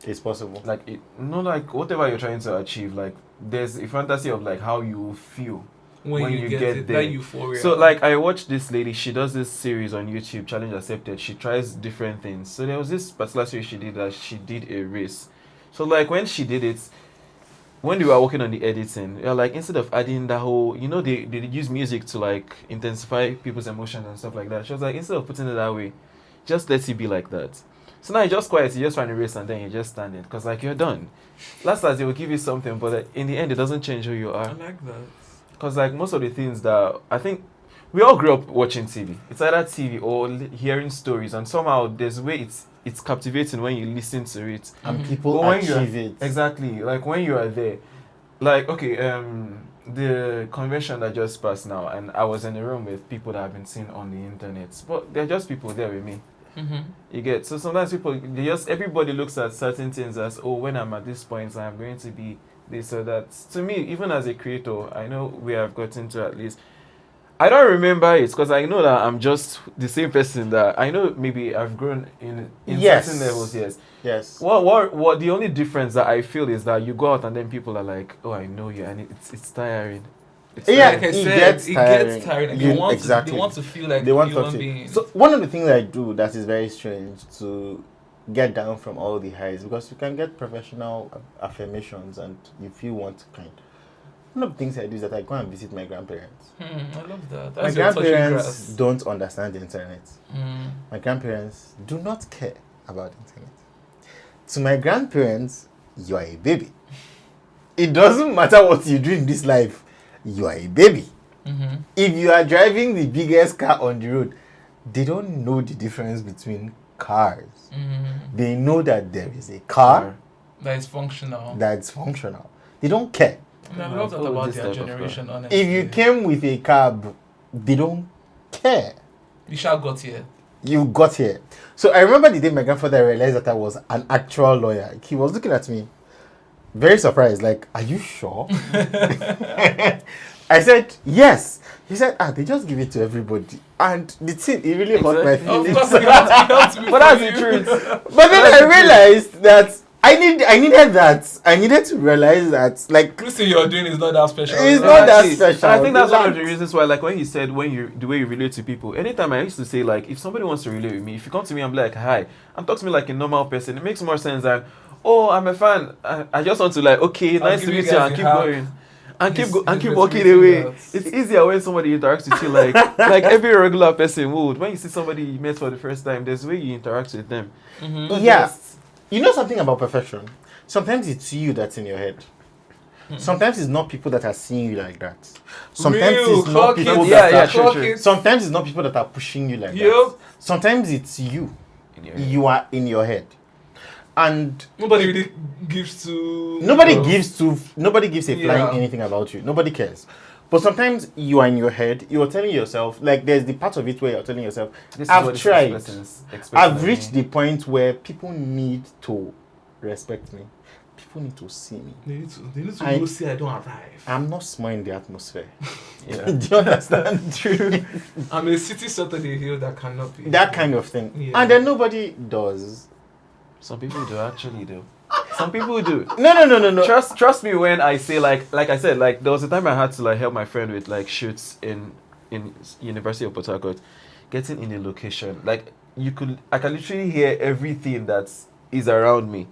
Speaker 3: It's possible.
Speaker 1: Like like whatever you're trying to achieve, like there's a fantasy of like how you feel when you get
Speaker 2: it,
Speaker 1: there.
Speaker 2: that euphoria.
Speaker 1: So like I watched this lady, she does this series on YouTube, Challenge Accepted. She tries different things. So there was this particular series she did that she did a race. So like when she did it, when they were working on the editing, you're like, instead of adding that whole, they use music to like intensify people's emotions and stuff like that. She was like, instead of putting it that way, just let it be like that. So now you just quiet, you just run a race and then you just stand it because like you're done. Last as they will give you something, but in the end, it doesn't change who you
Speaker 2: I
Speaker 1: are.
Speaker 2: like that.
Speaker 1: Because like most of the things that I think we all grew up watching TV. It's either TV or hearing stories, and somehow there's a way it's captivating when you listen to it.
Speaker 3: And
Speaker 2: Mhm.
Speaker 3: people
Speaker 1: But when
Speaker 3: achieve it.
Speaker 1: Exactly, like when you are there, like okay, the convention that just passed now, and I was in a room with people that I've been seeing on the internet, but they're just people there with me.
Speaker 2: Mhm.
Speaker 1: You get, so sometimes everybody looks at certain things as, oh, when I'm at this point I'm going to be this or that. To me, even as a creator, I know we have gotten to at least, I don't remember it because I know that I'm just the same person that I know. Maybe I've grown in
Speaker 3: Yes.
Speaker 1: certain levels. Yes.
Speaker 3: Yes.
Speaker 1: What the only difference that I feel is that you go out and then people are like, oh, I know you, and it's tiring. It's
Speaker 3: Yeah,
Speaker 2: Like I
Speaker 3: it
Speaker 2: said,
Speaker 3: gets
Speaker 2: it
Speaker 3: tiring.
Speaker 2: gets tiring. And
Speaker 3: You-
Speaker 2: they want
Speaker 3: exactly.
Speaker 2: to. They want to feel like
Speaker 3: They want
Speaker 2: human
Speaker 3: to.
Speaker 2: beings.
Speaker 3: So one of the things I do that is very strange to get down from all the highs, because you can get professional affirmations and you feel want to kind. One of the things I do is that I go and visit my grandparents.
Speaker 2: I love that.
Speaker 3: My
Speaker 2: That's your touching
Speaker 3: grandparents
Speaker 2: grass.
Speaker 3: don't understand the internet.
Speaker 2: Mm.
Speaker 3: My grandparents do not care about the internet. To my grandparents, you are a baby. It doesn't matter what you do in this life, you are a baby.
Speaker 2: Mhm.
Speaker 3: If you are driving the biggest car on the road, they don't know the difference between cars.
Speaker 2: Mhm.
Speaker 3: They know that there is a car
Speaker 2: That is functional.
Speaker 3: that's functional. They don't care.
Speaker 2: And I love that
Speaker 1: Oh,
Speaker 2: about
Speaker 1: this
Speaker 2: their
Speaker 1: type of
Speaker 2: generation, honestly.
Speaker 3: If you came with a cab, they don't care.
Speaker 2: You shall got here.
Speaker 3: You got here. So I remember the day my grandfather realized that I was an actual lawyer. He was looking at me, very surprised, like, are you sure? I said, yes. He said, they just give it to everybody. And the thing, it really hurt my
Speaker 1: Exactly.
Speaker 2: Of
Speaker 3: feelings.
Speaker 2: course, it helps me.
Speaker 1: But that's the truth.
Speaker 3: But then I realized that I needed that. I needed to realize that, like,
Speaker 2: Everything you're doing is not that special.
Speaker 3: It's
Speaker 2: you know?
Speaker 3: not that
Speaker 1: Exactly.
Speaker 3: special.
Speaker 1: And I think that's one of the
Speaker 3: Relax.
Speaker 1: reasons why, like, when he said the way you relate to people. Anytime I used to say, like, if somebody wants to relate with me, if you come to me, I'm like, hi, and talk to me like a normal person. It makes more sense than, oh, I'm a fan. I just want to like, okay,
Speaker 2: I'll
Speaker 1: nice
Speaker 2: give
Speaker 1: to
Speaker 2: you
Speaker 1: meet you,
Speaker 2: guys
Speaker 1: and
Speaker 2: a
Speaker 1: keep
Speaker 2: hug.
Speaker 1: going. And keep
Speaker 2: He's
Speaker 1: walking
Speaker 2: motivating
Speaker 1: away.
Speaker 2: that.
Speaker 1: It's easier when somebody interacts with you like like every regular person would. When you see somebody you met for the first time, there's a way you interact with them.
Speaker 2: Mhm.
Speaker 1: Not
Speaker 3: Yeah.
Speaker 1: just-
Speaker 3: You know something about perfection? Sometimes it's you that's in your head. Sometimes it's not people that are seeing you like that. Sometimes
Speaker 2: Real,
Speaker 3: it's not
Speaker 2: clock
Speaker 3: people
Speaker 2: it.
Speaker 3: that
Speaker 1: Yeah,
Speaker 3: are.
Speaker 1: true,
Speaker 2: Clock
Speaker 1: true.
Speaker 2: it.
Speaker 3: Sometimes it's not people that are pushing you like
Speaker 2: Yep.
Speaker 3: that. Sometimes it's you.
Speaker 1: in your head.
Speaker 3: You are in your head, and
Speaker 2: Nobody really gives to.
Speaker 3: nobody
Speaker 2: uh,
Speaker 3: gives a flying
Speaker 2: Yeah.
Speaker 3: anything about you. Nobody cares. But sometimes you are in your head. You are telling yourself, like, there's the part of it where you're telling yourself,
Speaker 1: This is
Speaker 3: I've
Speaker 1: what this
Speaker 3: tried.
Speaker 1: person's expecting
Speaker 3: I've
Speaker 1: of
Speaker 3: reached
Speaker 1: me.
Speaker 3: the point where people need to respect me. People need to see me.
Speaker 2: They need to
Speaker 3: I-
Speaker 2: go see I don't arrive.
Speaker 3: I'm not small in the atmosphere.
Speaker 1: Yeah.
Speaker 3: Do you understand? True.
Speaker 2: I'm a city Saturday hill that cannot be.
Speaker 3: That kind of thing.
Speaker 2: Yeah.
Speaker 3: And then nobody does.
Speaker 1: Some people do actually do. Some people do.
Speaker 3: No.
Speaker 1: Trust me when I say like I said, like there was a time I had to like help my friend with like shoots in University of Port Harcourt, getting in a location. Like I can literally hear everything that is around me.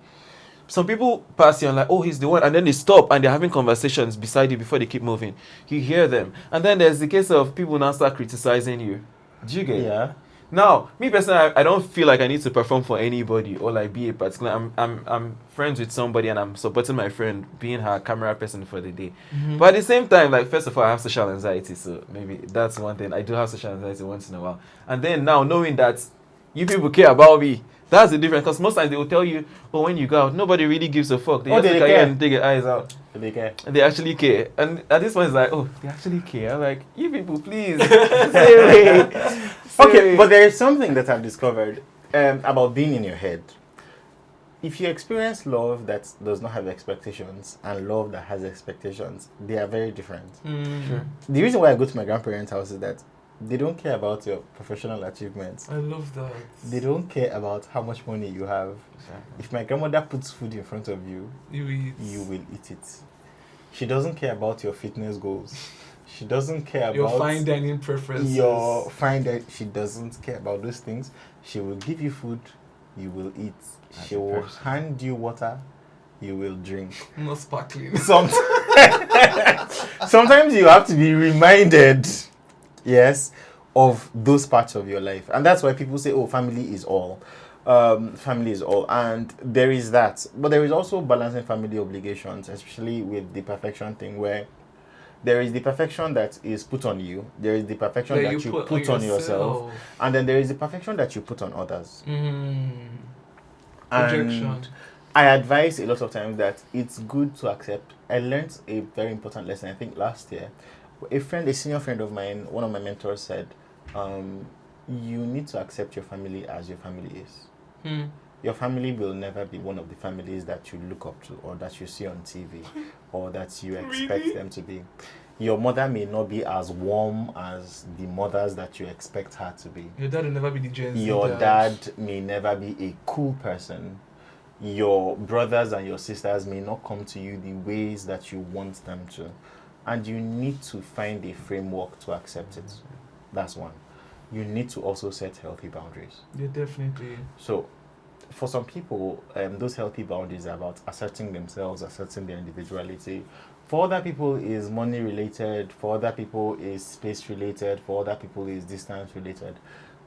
Speaker 1: Some people pass you and like, oh, he's the one, and then they stop and they're having conversations beside you before they keep moving. You hear them, and then there's the case of people now start criticizing you. Do you get it?
Speaker 3: Yeah.
Speaker 1: Now, me personally, I don't feel like I need to perform for anybody or like be a particular. I'm friends with somebody and I'm supporting my friend, being her camera person for the day.
Speaker 2: Mhm.
Speaker 1: But at the same time, like first of all, I have social anxiety, so maybe that's one thing. I do have social anxiety once in a while, and then now knowing that you people care about me, that's the difference. Because most times they will tell you, oh, when you go out, nobody really gives a fuck. They
Speaker 3: Oh,
Speaker 1: just
Speaker 3: they
Speaker 1: look at you
Speaker 3: care.
Speaker 1: and take their eyes out.
Speaker 3: They care.
Speaker 1: And they actually care. And at this point, it's like, oh, they actually care. I'm like, you people, please. Stay away. Stay
Speaker 3: Okay,
Speaker 1: away.
Speaker 3: but there is something that I've discovered about being in your head. If you experience love that does not have expectations and love that has expectations, they are very different.
Speaker 2: Mm.
Speaker 1: Sure.
Speaker 3: The reason why I go to my grandparents' house is that they don't care about your professional achievements.
Speaker 2: I love that.
Speaker 3: They don't care about how much money you have. If my grandmother puts food in front of you,
Speaker 2: You eat.
Speaker 3: you will eat it. She doesn't care about your fitness goals. She doesn't care
Speaker 2: Your
Speaker 3: about
Speaker 2: fine dining preferences.
Speaker 3: your fine dining. She doesn't care about those things. She will give you food, you will eat.
Speaker 1: As
Speaker 3: She
Speaker 1: a
Speaker 3: will
Speaker 1: person.
Speaker 3: hand you water, you will drink.
Speaker 2: Not sparkling.
Speaker 3: Sometimes you have to be reminded, yes, of those parts of your life. And that's why people say, oh, family is all. Family is all. And there is that. But there is also balancing family obligations, especially with the perfection thing, where there is the perfection that is put on you. There is the perfection that you put on yourself. And then there is the perfection that you put on others.
Speaker 2: Projection.
Speaker 3: And I advise a lot of times that it's good to accept. I learned a very important lesson, I think last year. A senior friend of mine, one of my mentors said, you need to accept your family as your family is. Your family will never be one of the families that you look up to or that you see on TV or that you expect them to be. Your mother may not be as warm as the mothers that you expect her to be.
Speaker 2: Your dad will never be the Gen Z
Speaker 3: Your dad may never be a cool person. Your brothers and your sisters may not come to you the ways that you want them to. And you need to find a framework to accept it. That's one. You need to also set healthy boundaries.
Speaker 2: Yeah, definitely.
Speaker 3: So, for some people, those healthy boundaries are about asserting themselves, asserting their individuality. For other people, is money related. For other people, is space related. For other people, is distance related.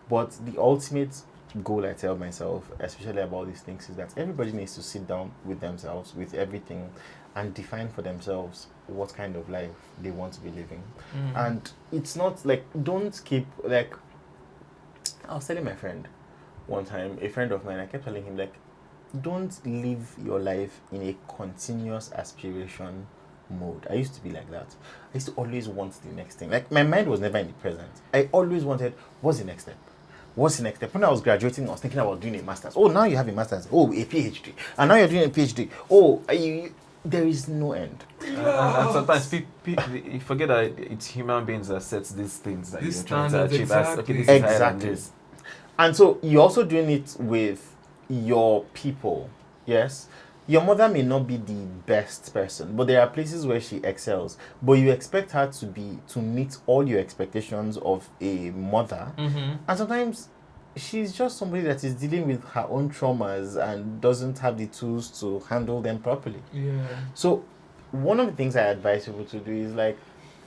Speaker 3: But the ultimate goal I tell myself, especially about these things, is that everybody needs to sit down with themselves, with everything, and define for themselves what kind of life they want to be living. And it's not like, don't keep, like, I was telling my friend one time, a friend of mine, I kept telling him, like, don't live your life in a continuous aspiration mode. I used to be like that. I used to always want the next thing. Like, my mind was never in the present. I always wanted, what's the next step? What's the next step? When I was graduating, I was thinking about doing a master's. Oh, now you have a master's. Oh, a PhD. And now you're doing a PhD. Oh, there is no end.
Speaker 1: And sometimes people you forget that it's human beings that sets these things that
Speaker 2: These
Speaker 1: you're trying to
Speaker 2: standards,
Speaker 1: achieve. As, okay, this is higher than
Speaker 3: Exactly.
Speaker 1: this.
Speaker 3: And so you're also doing it with your people. Yes. Your mother may not be the best person, but there are places where she excels. But you expect her to meet all your expectations of a mother. And sometimes she's just somebody that is dealing with her own traumas and doesn't have the tools to handle them properly.
Speaker 2: Yeah.
Speaker 3: So one of the things I advise people to do is, like,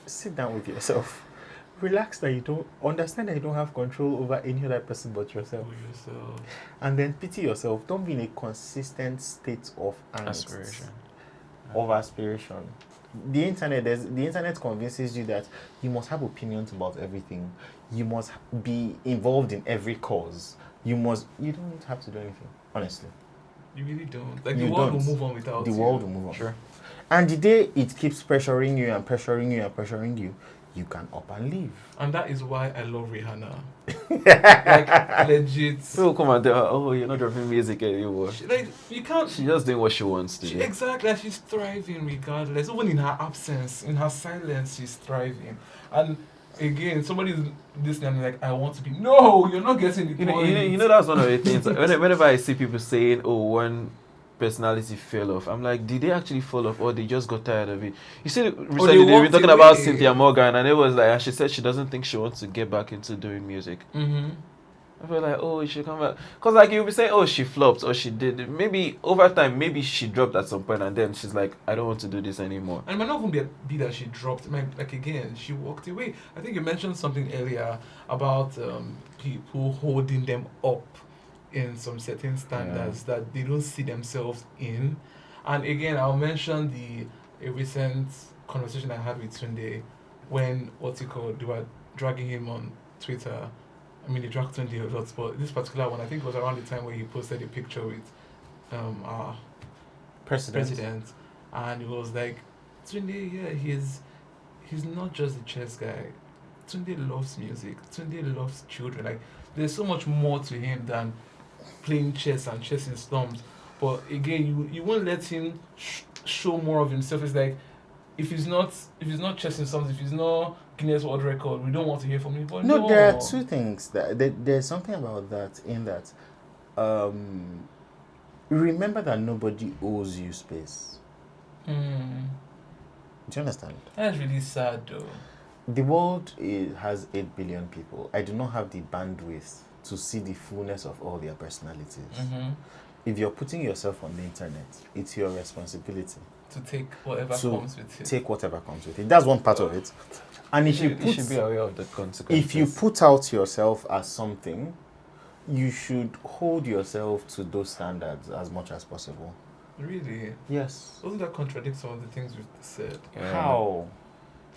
Speaker 3: sit down with yourself. Relax, that you don't understand that you don't have control over any other person but yourself. And then pity yourself. Don't be in a consistent state of angst, of aspiration. The internet convinces you that you must have opinions about everything. You must be involved in every cause. You don't have to do anything, honestly.
Speaker 2: You really don't. Like, the world will move on without you.
Speaker 3: The world will move on.
Speaker 1: Sure.
Speaker 3: And the day it keeps pressuring you and pressuring you and pressuring you, you can up and leave.
Speaker 2: And that is why I love Rihanna. Like, legit.
Speaker 1: People come and tell her, oh, you're not dropping music anymore.
Speaker 2: You can't.
Speaker 1: She's just doing what she wants to do.
Speaker 2: Exactly. She's thriving regardless. Even in her absence, in her silence, she's thriving. And again, somebody is listening and like, I want to be. No, you're not getting the point.
Speaker 1: You know that's one of the things. Whenever I see people saying, oh, one personality fell off, I'm like, did they actually fall off or they just got tired of it? You see, recently they were talking about Cynthia Morgan, and it was like, and she said she doesn't think she wants to get back into doing music. I feel like, oh, she should come back. Because, like, you'll be saying, oh, she flopped or she did. Maybe over time, maybe she dropped at some point and then she's like, I don't want to do this anymore.
Speaker 2: And it might not even be that she dropped. It might, like, again, she walked away. I think you mentioned something earlier about people holding them up in some certain standards that they don't see themselves in. And again, I'll mention a recent conversation I had with Tunde when, they were dragging him on Twitter. I mean, they dragged Tunde a lot, but this particular one, I think, was around the time where he posted a picture with our president. And it was like, Tunde, yeah, he's not just a chess guy. Tunde loves music. Tunde loves children. Like, there's so much more to him than playing chess and chasing storms. But again, you won't let him show more of himself. It's like, if he's not chasing storms, if he's not Guinness World Record, we don't want to hear from him. But no,
Speaker 3: there are two things. There's something about that, in that remember that nobody owes you space. Do you understand?
Speaker 2: That's really sad, though.
Speaker 3: The world has 8 billion people. I do not have the bandwidth to see the fullness of all their personalities. if you're putting yourself on the internet, it's your responsibility
Speaker 2: To take whatever
Speaker 3: to
Speaker 2: comes with it.
Speaker 3: take whatever comes with it. That's one part of it. And if you
Speaker 1: You should be
Speaker 3: put
Speaker 1: aware of the consequences.
Speaker 3: if you put out yourself as something, you should hold yourself to those standards as much as possible.
Speaker 2: Really?
Speaker 3: Yes.
Speaker 2: Doesn't that contradict some of the things we've said?
Speaker 1: Yeah.
Speaker 3: How?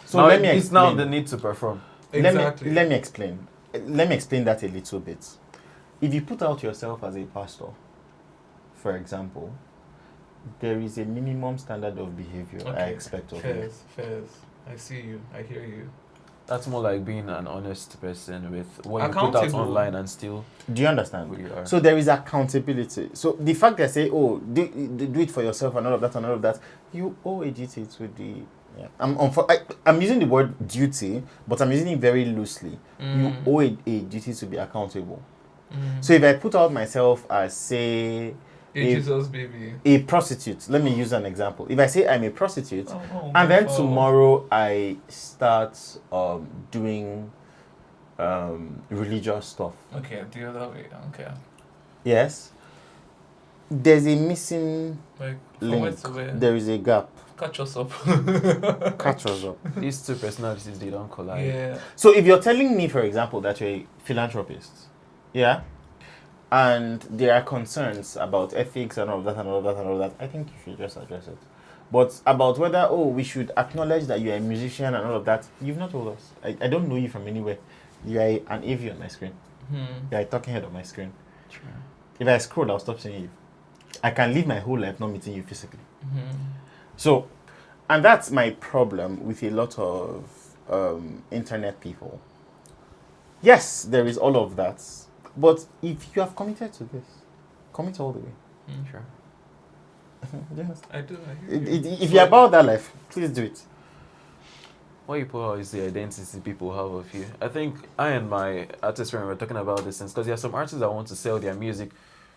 Speaker 3: So
Speaker 1: Now
Speaker 3: let me
Speaker 1: it's now
Speaker 3: explain.
Speaker 1: the need to perform.
Speaker 2: Exactly.
Speaker 3: Let me explain. Let me explain that a little bit. If you put out yourself as a pastor, for example, there is a minimum standard of behavior I
Speaker 2: Okay.
Speaker 3: expect of you.
Speaker 2: Fairs. I see you. I hear you.
Speaker 1: That's more like being an honest person with what you put out
Speaker 2: Accountable.
Speaker 1: online and still
Speaker 3: Do you understand?
Speaker 1: who you are.
Speaker 3: So there is accountability. So the fact that I say, oh, do it for yourself and all of that, you owe a duty to the. Yeah. I'm using the word duty, but I'm using it very loosely. You owe a duty to be accountable. So if I put out myself as, say,
Speaker 2: A Jesus baby.
Speaker 3: a prostitute, let me use an example. If I say I'm a prostitute, and then
Speaker 2: oh.
Speaker 3: tomorrow I start doing religious stuff.
Speaker 2: Okay, the other way. Okay.
Speaker 3: Yes. There's a missing
Speaker 2: Like, from where
Speaker 3: link.
Speaker 2: to where?
Speaker 3: There is a gap.
Speaker 2: Catch us up.
Speaker 3: Catch us up.
Speaker 1: These two personalities, they don't collide.
Speaker 2: Yeah.
Speaker 3: So if you're telling me, for example, that you're a philanthropist, yeah, and there are concerns about ethics and all of that and all of that and all of that, I think you should just address it. But about whether, we should acknowledge that you're a musician and all of that, you've not told us. I don't know you from anywhere. You are an AV on my screen. You are a talking head on my screen.
Speaker 1: True.
Speaker 3: If I scroll, I'll stop seeing you. I can live my whole life not meeting you physically. So, and that's my problem with a lot of internet people. Yes, there is all of that. But if you have committed to this, commit all the way.
Speaker 1: Sure.
Speaker 2: I do. I hear you.
Speaker 3: If you're about that life, please do it.
Speaker 1: What you put out is the identity people have of you. I think I and my artist friend were talking about this because there are some artists that want to sell their music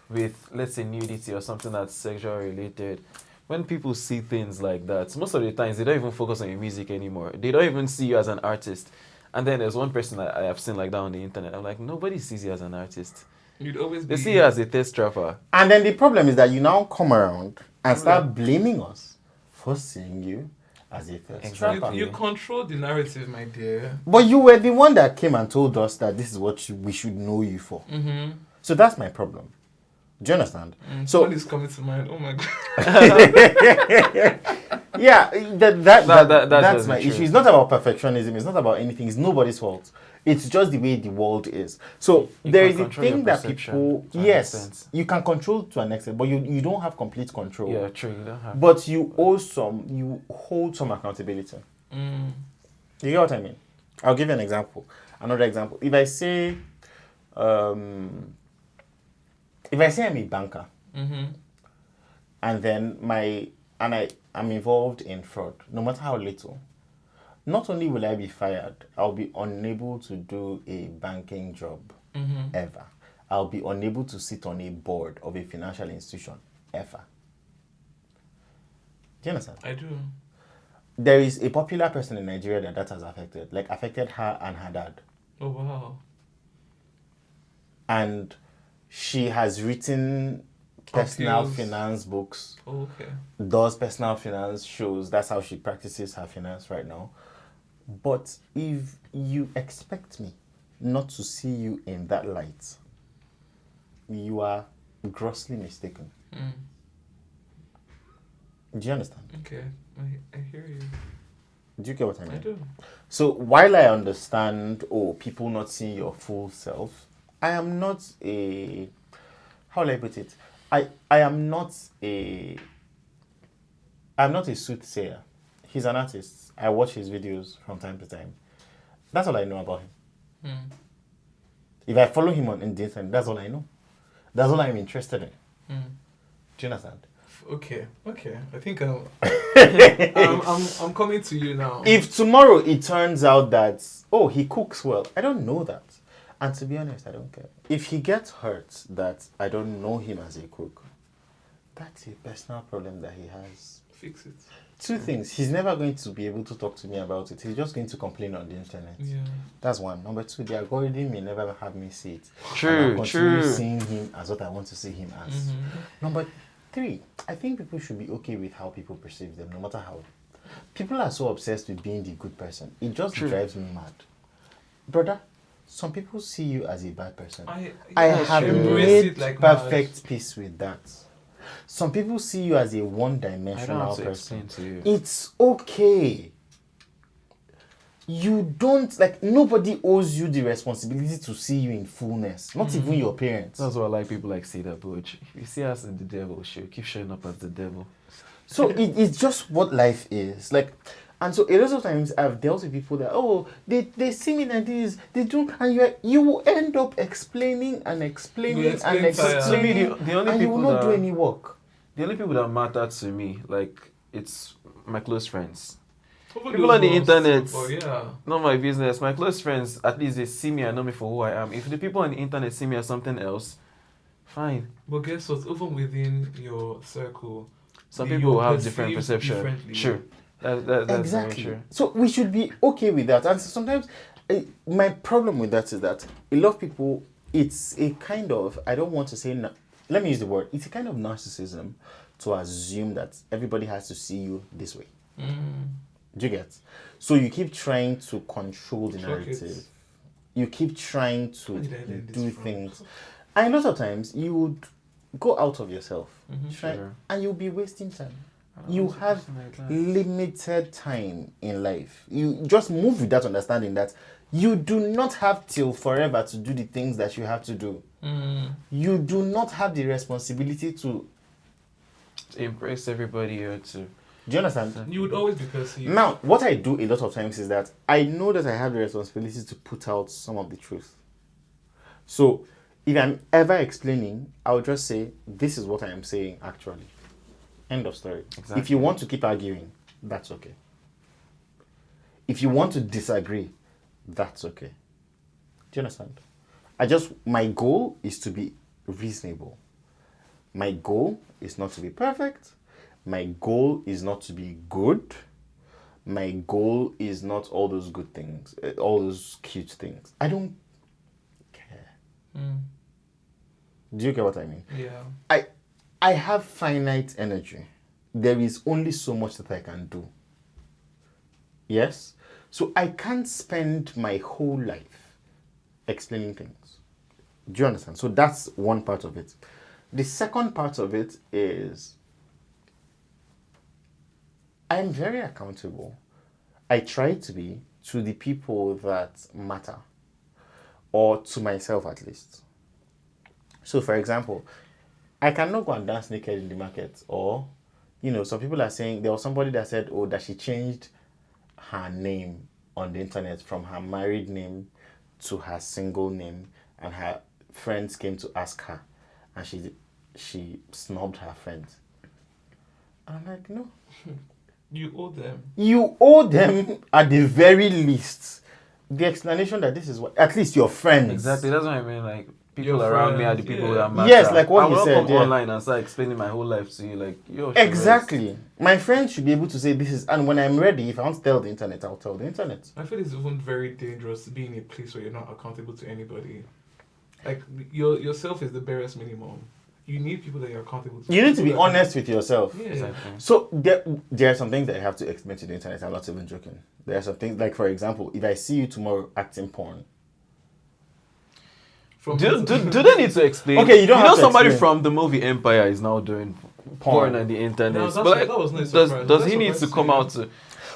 Speaker 1: with, let's say, nudity or something that's sexual related. When people see things like that, most of the times they don't even focus on your music anymore. They don't even see you as an artist. And then there's one person that I have seen like that on the internet. I'm like, nobody sees you as an artist.
Speaker 2: You'd always
Speaker 1: They
Speaker 2: be.
Speaker 1: see you as a thirst trapper.
Speaker 3: And then the problem is that you now come around and start blaming us for seeing you as a first
Speaker 1: Exactly.
Speaker 3: trapper.
Speaker 2: You control the narrative, my dear.
Speaker 3: But you were the one that came and told us that this is what we should know you for. So that's my problem. Do you understand? So
Speaker 2: What is coming to mind? Oh my god.
Speaker 3: yeah, that's
Speaker 1: just
Speaker 3: my
Speaker 1: the truth.
Speaker 3: issue. It's not about perfectionism. It's not about anything. It's nobody's fault. It's just the way the world is. So
Speaker 1: You
Speaker 3: there
Speaker 1: can
Speaker 3: is a
Speaker 1: control your
Speaker 3: thing that
Speaker 1: perception
Speaker 3: people,
Speaker 1: to an
Speaker 3: yes,
Speaker 1: extent.
Speaker 3: you can control to an extent, but you don't have complete control.
Speaker 1: Yeah, true. You don't have.
Speaker 3: But you hold some accountability. You get what I mean? I'll give you an example. Another example. If I say I'm a banker, and then I'm involved in fraud, no matter how little, not only will I be fired, I'll be unable to do a banking job ever. I'll be unable to sit on a board of a financial institution ever. Do you understand?
Speaker 2: I do.
Speaker 3: There is a popular person in Nigeria that has affected her and her dad.
Speaker 2: Oh wow.
Speaker 3: And she has written personal
Speaker 2: Appeals.
Speaker 3: finance books,
Speaker 2: Oh, okay.
Speaker 3: does personal finance shows. That's how she practices her finance right now. But if you expect me not to see you in that light, you are grossly mistaken. Do you understand?
Speaker 2: Okay. I hear you.
Speaker 3: Do you get what I mean?
Speaker 2: I do.
Speaker 3: So while I understand, people not seeing your full self, I am not a, how will I put it? I'm not a soothsayer. He's an artist. I watch his videos from time to time. That's all I know about him. If I follow him on the internet, that's all I know. That's all I'm interested in. Do you understand?
Speaker 2: Okay. I think I'm coming to you now.
Speaker 3: If tomorrow it turns out that, he cooks well, I don't know that. And to be honest, I don't care. If he gets hurt that I don't know him as a cook, that's a personal problem that he has.
Speaker 2: fix it.
Speaker 3: Two things. He's never going to be able to talk to me about it. He's just going to complain on the internet.
Speaker 2: Yeah.
Speaker 3: That's one. Number two, the algorithm may never have me see it. And
Speaker 1: True,
Speaker 3: I'll continue
Speaker 1: true.
Speaker 3: seeing him as what I want to see him as. Number three, I think people should be okay with how people perceive them, no matter how. People are so obsessed with being the good person. It just
Speaker 1: True.
Speaker 3: drives me mad. Brother, some people see you as a bad person. I
Speaker 2: yeah,
Speaker 3: have
Speaker 2: embrace
Speaker 3: made
Speaker 2: it like
Speaker 3: perfect peace with that. Some people see you as a
Speaker 1: I don't
Speaker 3: one-dimensional
Speaker 1: have to
Speaker 3: person.
Speaker 1: explain to you.
Speaker 3: It's okay. You don't, like, nobody owes you the responsibility to see you in fullness. Not even your parents.
Speaker 1: That's why I like people like Cedar Butch. If you see us in the devil, she'll keep showing up as the devil.
Speaker 3: So it's just what life is. Like, and so a lot of times I've dealt with people that, oh, they see me like this, they do, and you will end up explaining and explaining
Speaker 2: You
Speaker 3: and
Speaker 2: explain
Speaker 1: To me,
Speaker 3: explaining,
Speaker 1: the only
Speaker 3: and you
Speaker 1: people
Speaker 3: will not do
Speaker 1: that
Speaker 3: any work.
Speaker 1: the only people that matter to me, like, it's my close friends.
Speaker 2: Hopefully
Speaker 1: People on the
Speaker 2: those ones
Speaker 1: internet,
Speaker 2: too, but yeah.
Speaker 1: not my business. My close friends, at least they see me and know me for who I am. If the people on the internet see me as something else, fine.
Speaker 2: But guess what? Even within your circle,
Speaker 1: Some
Speaker 2: you're
Speaker 1: people will have different
Speaker 2: perceived
Speaker 1: perception.
Speaker 2: differently.
Speaker 1: True. That's
Speaker 3: Exactly.
Speaker 1: very true.
Speaker 3: So we should be okay with that. And sometimes my problem with that is that a lot of people, it's a kind of, I don't want to say, let me use the word, it's a kind of narcissism to assume that everybody has to see you this way. Do you get? So you keep trying to control the
Speaker 2: Fuck it.
Speaker 3: narrative. You keep trying to
Speaker 2: Where did I learn this
Speaker 3: do
Speaker 2: from?
Speaker 3: things. And a lot of times you would go out of yourself try,
Speaker 1: Sure.
Speaker 3: and you'll be wasting time.
Speaker 1: I don't
Speaker 3: You
Speaker 1: want to
Speaker 3: have
Speaker 1: person like that.
Speaker 3: limited time in life. You just move with that understanding that you do not have till forever to do the things that you have to do. You do not have the responsibility to.
Speaker 1: To impress everybody or to.
Speaker 3: Do you understand?
Speaker 2: You would always be perceived.
Speaker 3: Now, what I do a lot of times is that I know that I have the responsibility to put out some of the truth. So, if I'm ever explaining, I'll just say, this is what I am saying actually. End of story.
Speaker 1: Exactly.
Speaker 3: If you want to keep arguing, that's okay. If you want to disagree, that's okay. Do you understand? My goal is to be reasonable. My goal is not to be perfect. My goal is not to be good. My goal is not all those good things, all those cute things. I don't care. Do you get what I mean?
Speaker 2: Yeah.
Speaker 3: I have finite energy. There is only so much that I can do. Yes? So I can't spend my whole life explaining things. Do you understand? So that's one part of it. The second part of it is I'm very accountable. I try to be to the people that matter, or to myself at least. So, for example, I cannot go and dance naked in the market, or, some people are saying, there was somebody that said, oh, that she changed her name on the internet from her married name to her single name, and her friends came to ask her, and she snubbed her friends. And I'm like, no.
Speaker 2: You owe them.
Speaker 3: You owe them, at the very least, the explanation that this is what, at least your friends.
Speaker 1: Exactly, that's what I mean. Like, people
Speaker 2: Your
Speaker 1: around me are the
Speaker 2: friends,
Speaker 1: people
Speaker 2: yeah.
Speaker 1: that matter.
Speaker 3: Yes, like what
Speaker 1: I
Speaker 3: you
Speaker 1: will
Speaker 3: said,
Speaker 1: not come
Speaker 3: yeah.
Speaker 1: online and start explaining my whole life to you. Like, yo,
Speaker 3: Exactly. My friends should be able to say this is, and when I'm ready, if I want to tell the internet, I'll tell the internet.
Speaker 2: I feel it's even very dangerous to be in a place where you're not accountable to anybody. Like, yourself is the barest minimum. You need people that you're accountable to.
Speaker 3: You need to be
Speaker 2: People that-
Speaker 3: honest with yourself.
Speaker 2: Yeah.
Speaker 1: Exactly.
Speaker 3: So there are some things that I have to explain to the internet. I'm not even joking. There are some things, like, for example, if I see you tomorrow acting porn.
Speaker 2: From
Speaker 1: Do they need to explain?
Speaker 3: Okay, you don't have to
Speaker 1: somebody
Speaker 3: explain.
Speaker 1: from the movie Empire is now doing porn on the internet.
Speaker 2: No, that's
Speaker 1: but
Speaker 2: not-
Speaker 1: like,
Speaker 2: that was not a
Speaker 1: does
Speaker 2: surprise.
Speaker 1: does
Speaker 2: That's
Speaker 1: he
Speaker 2: a
Speaker 1: need to
Speaker 2: surprise
Speaker 1: come
Speaker 2: to you.
Speaker 1: out to?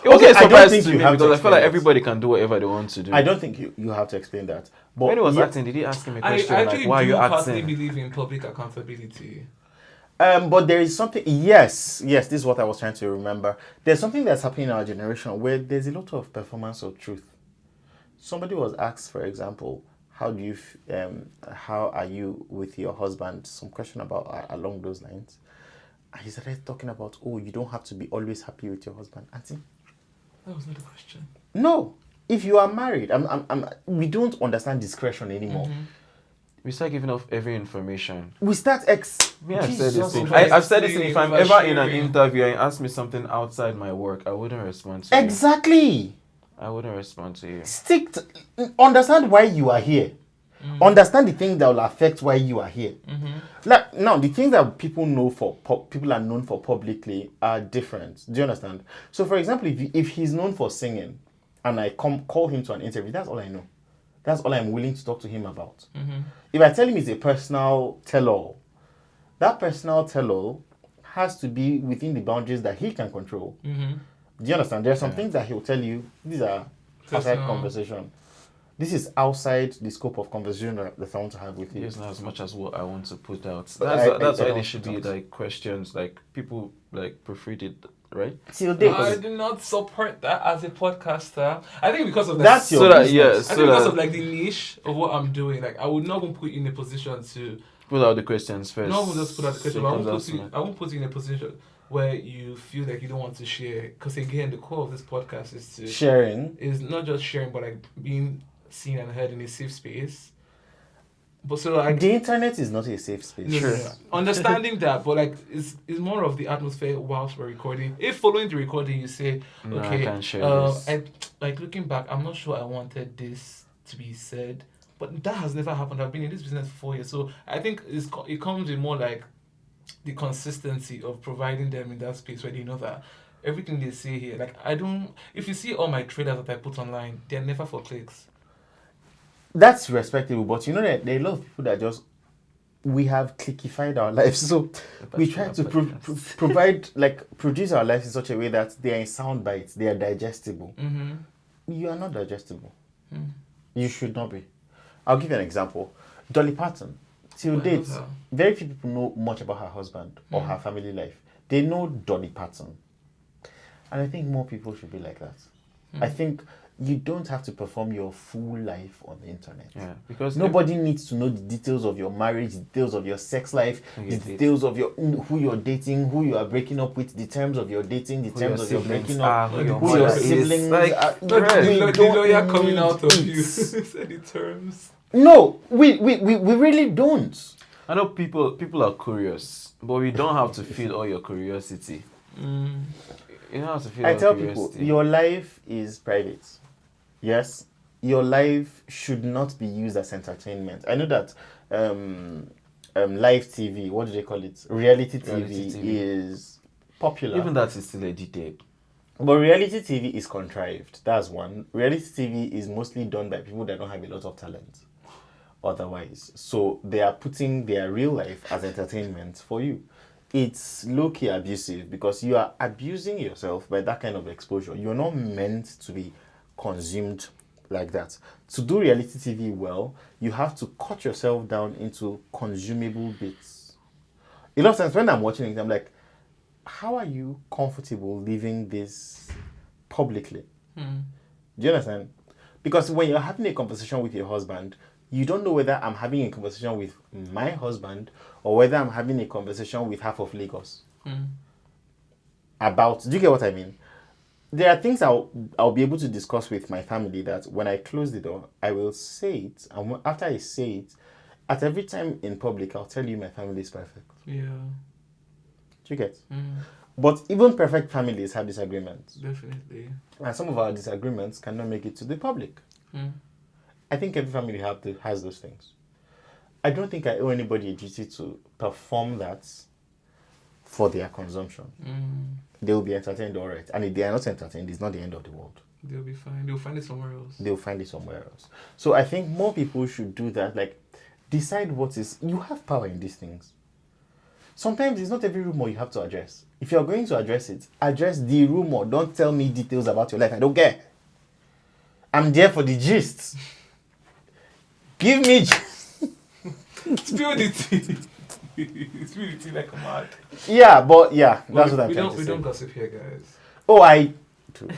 Speaker 1: It wasn't
Speaker 3: Okay,
Speaker 1: a
Speaker 3: I don't
Speaker 1: surprise
Speaker 3: think
Speaker 1: to
Speaker 3: you
Speaker 1: me
Speaker 3: have to
Speaker 1: because I feel like
Speaker 3: explain it.
Speaker 1: everybody can do whatever they want to do.
Speaker 3: I don't think you have to explain that. But
Speaker 1: When he was
Speaker 3: yeah,
Speaker 1: acting, did he ask him a
Speaker 2: I
Speaker 1: question
Speaker 2: actually
Speaker 1: like, "Why are
Speaker 2: do
Speaker 1: you
Speaker 2: partly
Speaker 1: acting?"
Speaker 2: believe in public accountability.
Speaker 3: but there is something. Yes, this is what I was trying to remember. There's something that's happening in our generation where there's a lot of performance of truth. Somebody was asked, for example, how are you with your husband? Some question about along those lines, and he started talking about, oh, you don't have to be always happy with your husband. Auntie,
Speaker 2: That was not the question.
Speaker 3: no. If you are married, we don't understand discretion anymore.
Speaker 1: We start giving off every information.
Speaker 3: We start
Speaker 1: Me, I've said this
Speaker 3: Jesus
Speaker 1: thing.
Speaker 2: Christ.
Speaker 1: I've said this thing. If I'm ever in an
Speaker 2: Oversharing.
Speaker 1: interview and you ask me something outside my work, I wouldn't respond to you.
Speaker 3: Exactly.
Speaker 1: I wouldn't respond to you.
Speaker 3: Understand why you are here. Understand the things that will affect why you are here. Like now, the things that people know for people are known for publicly are different. Do you understand? So, for example, if he's known for singing, and I call him to an interview, that's all I know. That's all I'm willing to talk to him about. If I tell him it's a personal tell-all, that personal tell-all has to be within the boundaries that he can control. Do you understand? There are some things that he'll tell you. These are outside conversation. This is outside the scope of conversation that I want to have with you.
Speaker 1: It's not as much as what I want to put out.
Speaker 3: But
Speaker 1: That's
Speaker 3: I
Speaker 1: why
Speaker 3: don't
Speaker 1: there should
Speaker 3: put
Speaker 1: be
Speaker 3: out.
Speaker 1: like questions, like people like proofread it, right?
Speaker 3: Till date.
Speaker 2: I do not support that as a podcaster. I think because of that.
Speaker 3: That's your
Speaker 1: So that
Speaker 3: business.
Speaker 2: I think because of like the niche of what I'm doing, like I would not even put you in a position to.
Speaker 1: Put out the questions first.
Speaker 2: No one will just put out the question.
Speaker 1: So
Speaker 2: But
Speaker 1: it
Speaker 2: I won't put you in a position where you feel like you don't want to share. Because again, the core of this podcast is to
Speaker 3: Sharing.
Speaker 2: is not just sharing, but like being seen and heard in a safe space. But so like
Speaker 3: The internet is not a safe space.
Speaker 2: no. Understanding that, but like it's more of the atmosphere whilst we're recording. If following the recording you say,
Speaker 1: No, I
Speaker 2: okay,
Speaker 1: can't share this.
Speaker 2: I like looking back, I'm not sure I wanted this to be said, but that has never happened. I've been in this business for 4 years, so I think it comes with more like the consistency of providing them in that space where they know that everything they say here, like I don't. If you see all my traders that I put online, they're never for clicks.
Speaker 3: That's respectable, but you know that there are a lot of people that just we have clickified our lives, so we try to provide produce our lives in such a way that they are in sound bites, they are digestible. You are not digestible. You should not be. I'll give you an example. Dolly Parton, till
Speaker 2: Well, I
Speaker 3: date,
Speaker 2: love her.
Speaker 3: very few people know much about her husband or her family life. They know Dolly Parton, and I think more people should be like that. I think you don't have to perform your full life on the internet.
Speaker 1: Yeah, because
Speaker 3: Nobody needs to know the details of your marriage, the details of your sex life, the details of your who you're dating, who you are breaking up with, the terms of your dating, the terms of your breaking up,
Speaker 1: who your
Speaker 3: who your
Speaker 1: mother is.
Speaker 3: siblings
Speaker 1: Like,
Speaker 3: are.
Speaker 2: The lawyer coming
Speaker 3: need
Speaker 2: out of
Speaker 3: it.
Speaker 2: you said the terms.
Speaker 3: No, we really don't.
Speaker 1: I know people are curious, but we don't have to feed all your curiosity. You don't have to feed all
Speaker 3: I tell
Speaker 1: curiosity.
Speaker 3: people, your life is private. Yes, your life should not be used as entertainment. I know that live TV, what do they call it? Reality TV is popular.
Speaker 1: Even that is still edited.
Speaker 3: But reality TV is contrived. That's one. Reality TV is mostly done by people that don't have a lot of talent. Otherwise, so they are putting their real life as entertainment for you. It's low-key abusive because you are abusing yourself by that kind of exposure. You're not meant to be consumed like that. To do reality TV well, you have to cut yourself down into consumable bits. A lot of times when I'm watching it, I'm like, how are you comfortable living this publicly? Do you understand? Because when you're having a conversation with your husband, you don't know whether I'm having a conversation with my husband or whether I'm having a conversation with half of Lagos. About, do you get what I mean? There are things I'll be able to discuss with my family that when I close the door, I will say it. And after I say it, at every time in public, I'll tell you my family is perfect.
Speaker 2: Yeah.
Speaker 3: Do you get? But even perfect families have disagreements.
Speaker 2: Definitely.
Speaker 3: And some of our disagreements cannot make it to the public. I think every family has those things. I don't think I owe anybody a duty to perform that for their consumption. They will be entertained, all right. And if they are not entertained, it's not the end of the world.
Speaker 2: They'll be fine. They'll find it somewhere else.
Speaker 3: They'll find it somewhere else. So I think more people should do that. Like, decide what is... You have power in these things. Sometimes it's not every rumor you have to address. If you're going to address it, address the rumor. Don't tell me details about your life. I don't care. I'm there for the gist. Give me...
Speaker 2: Spill the tea. Spill the tea like a mad.
Speaker 3: Yeah, but yeah, that's what I'm trying to
Speaker 2: We
Speaker 3: say.
Speaker 2: don't gossip here, guys.
Speaker 3: Oh, I...
Speaker 2: We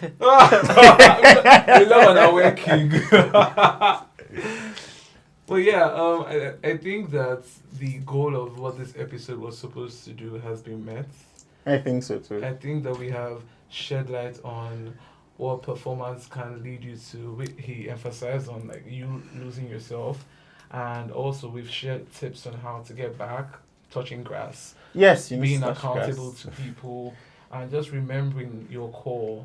Speaker 2: love an aware king. Well, yeah, I think that the goal of what this episode was supposed to do has been met.
Speaker 3: I think so too.
Speaker 2: I think that we have shed light on what performance can lead you to. He emphasized on like you losing yourself, and also we've shared tips on how to get back, touching grass,
Speaker 3: Yes, you need
Speaker 2: being
Speaker 3: to touch
Speaker 2: accountable
Speaker 3: grass.
Speaker 2: to people, and just remembering your core.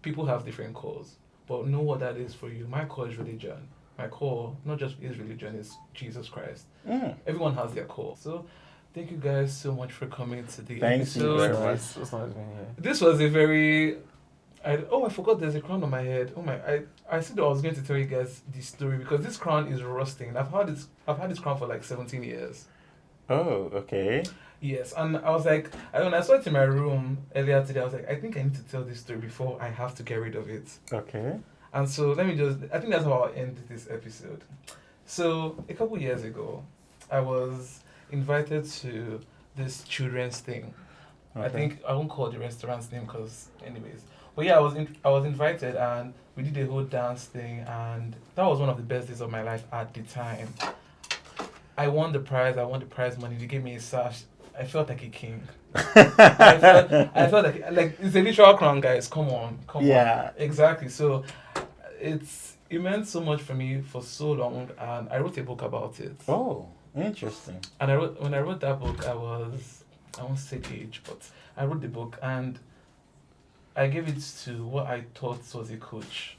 Speaker 2: People have different cores, but know what that is for you. My core is religion. My core, not just is religion, is Jesus Christ.
Speaker 3: Mm.
Speaker 2: Everyone has their core. So, thank you guys so much for coming to the
Speaker 3: Thank you
Speaker 2: episode.
Speaker 3: very
Speaker 1: It's
Speaker 3: much.
Speaker 1: nice. It's nice being here.
Speaker 2: This was a very. I forgot there's a crown on my head. Oh my! I said I was going to tell you guys this story because this crown is rusting. I've had this crown for like 17 years.
Speaker 3: Oh, okay.
Speaker 2: Yes, and I was like, when I saw it in my room earlier today, I was like, I think I need to tell this story before I have to get rid of it.
Speaker 3: Okay.
Speaker 2: And so I think that's how I'll end this episode. So a couple years ago, I was invited to this children's thing.
Speaker 3: Okay.
Speaker 2: I think I won't call the restaurant's name because, anyways. But yeah, I was invited and we did a whole dance thing, and that was one of the best days of my life at the time. I won the prize. I won the prize money. They gave me a sash. I felt like a king. I felt like it's a literal crown, guys. Come on.
Speaker 3: Yeah.
Speaker 2: Exactly. So it meant so much for me for so long, and I wrote a book about it.
Speaker 3: Oh, interesting.
Speaker 2: And when I wrote that book, I won't say the age, but I wrote the book and I gave it to what I thought was a coach.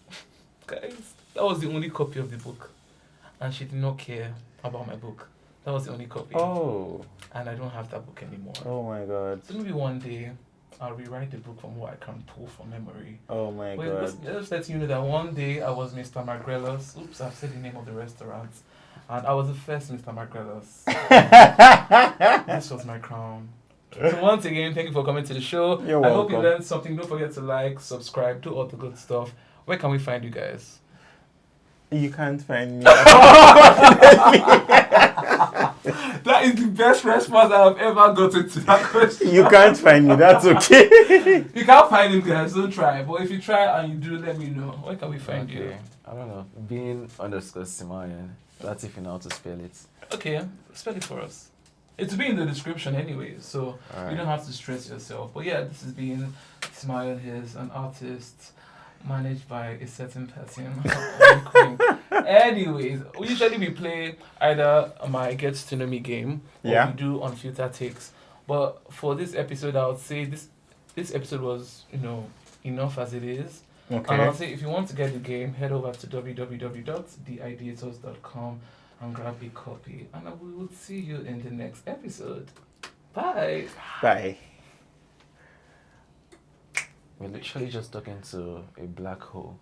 Speaker 2: Guys, that was the only copy of the book, and she did not care about my book. That was the only copy.
Speaker 3: Oh.
Speaker 2: And I don't have that book anymore.
Speaker 3: Oh my God.
Speaker 2: So maybe one day I'll rewrite the book from what I can pull from memory.
Speaker 3: Oh my
Speaker 2: Wait,
Speaker 3: God.
Speaker 2: let's let you know that one day I was Mr. Magrella's. Oops, I've said the name of the restaurant. And I was the first Mr. Magrella's. This was my crown. So once again, thank you for coming to the show.
Speaker 3: You're
Speaker 2: I hope you
Speaker 3: welcome.
Speaker 2: learned something. Don't forget to like, subscribe, do all the good stuff. Where can we find you guys?
Speaker 3: You can't find me.
Speaker 2: That is the best response I have ever gotten to that question.
Speaker 3: You can't find me. That's okay.
Speaker 2: You can't find him, guys. Don't try. But if you try and you do, let me know. Where can we find you?
Speaker 1: Okay. I don't know. Bean_Mion. That's if you know how to spell it.
Speaker 2: Okay, spell it for us. It'll be in the description anyway, so
Speaker 1: Alright.
Speaker 2: you don't have to stress yourself. But yeah, this has been Mion. He's an artist managed by a certain person. Anyways, usually we play either my Get to Know Me game or
Speaker 3: Yeah.
Speaker 2: we do Unfiltered Takes. But for this episode, I would say this episode was, enough as it is. And I'll
Speaker 3: Okay.
Speaker 2: say if you want to get the game, head over to www.theideators.com and grab a copy. And we will see you in the next episode. Bye.
Speaker 3: Bye.
Speaker 1: We're literally just talking to a black hole.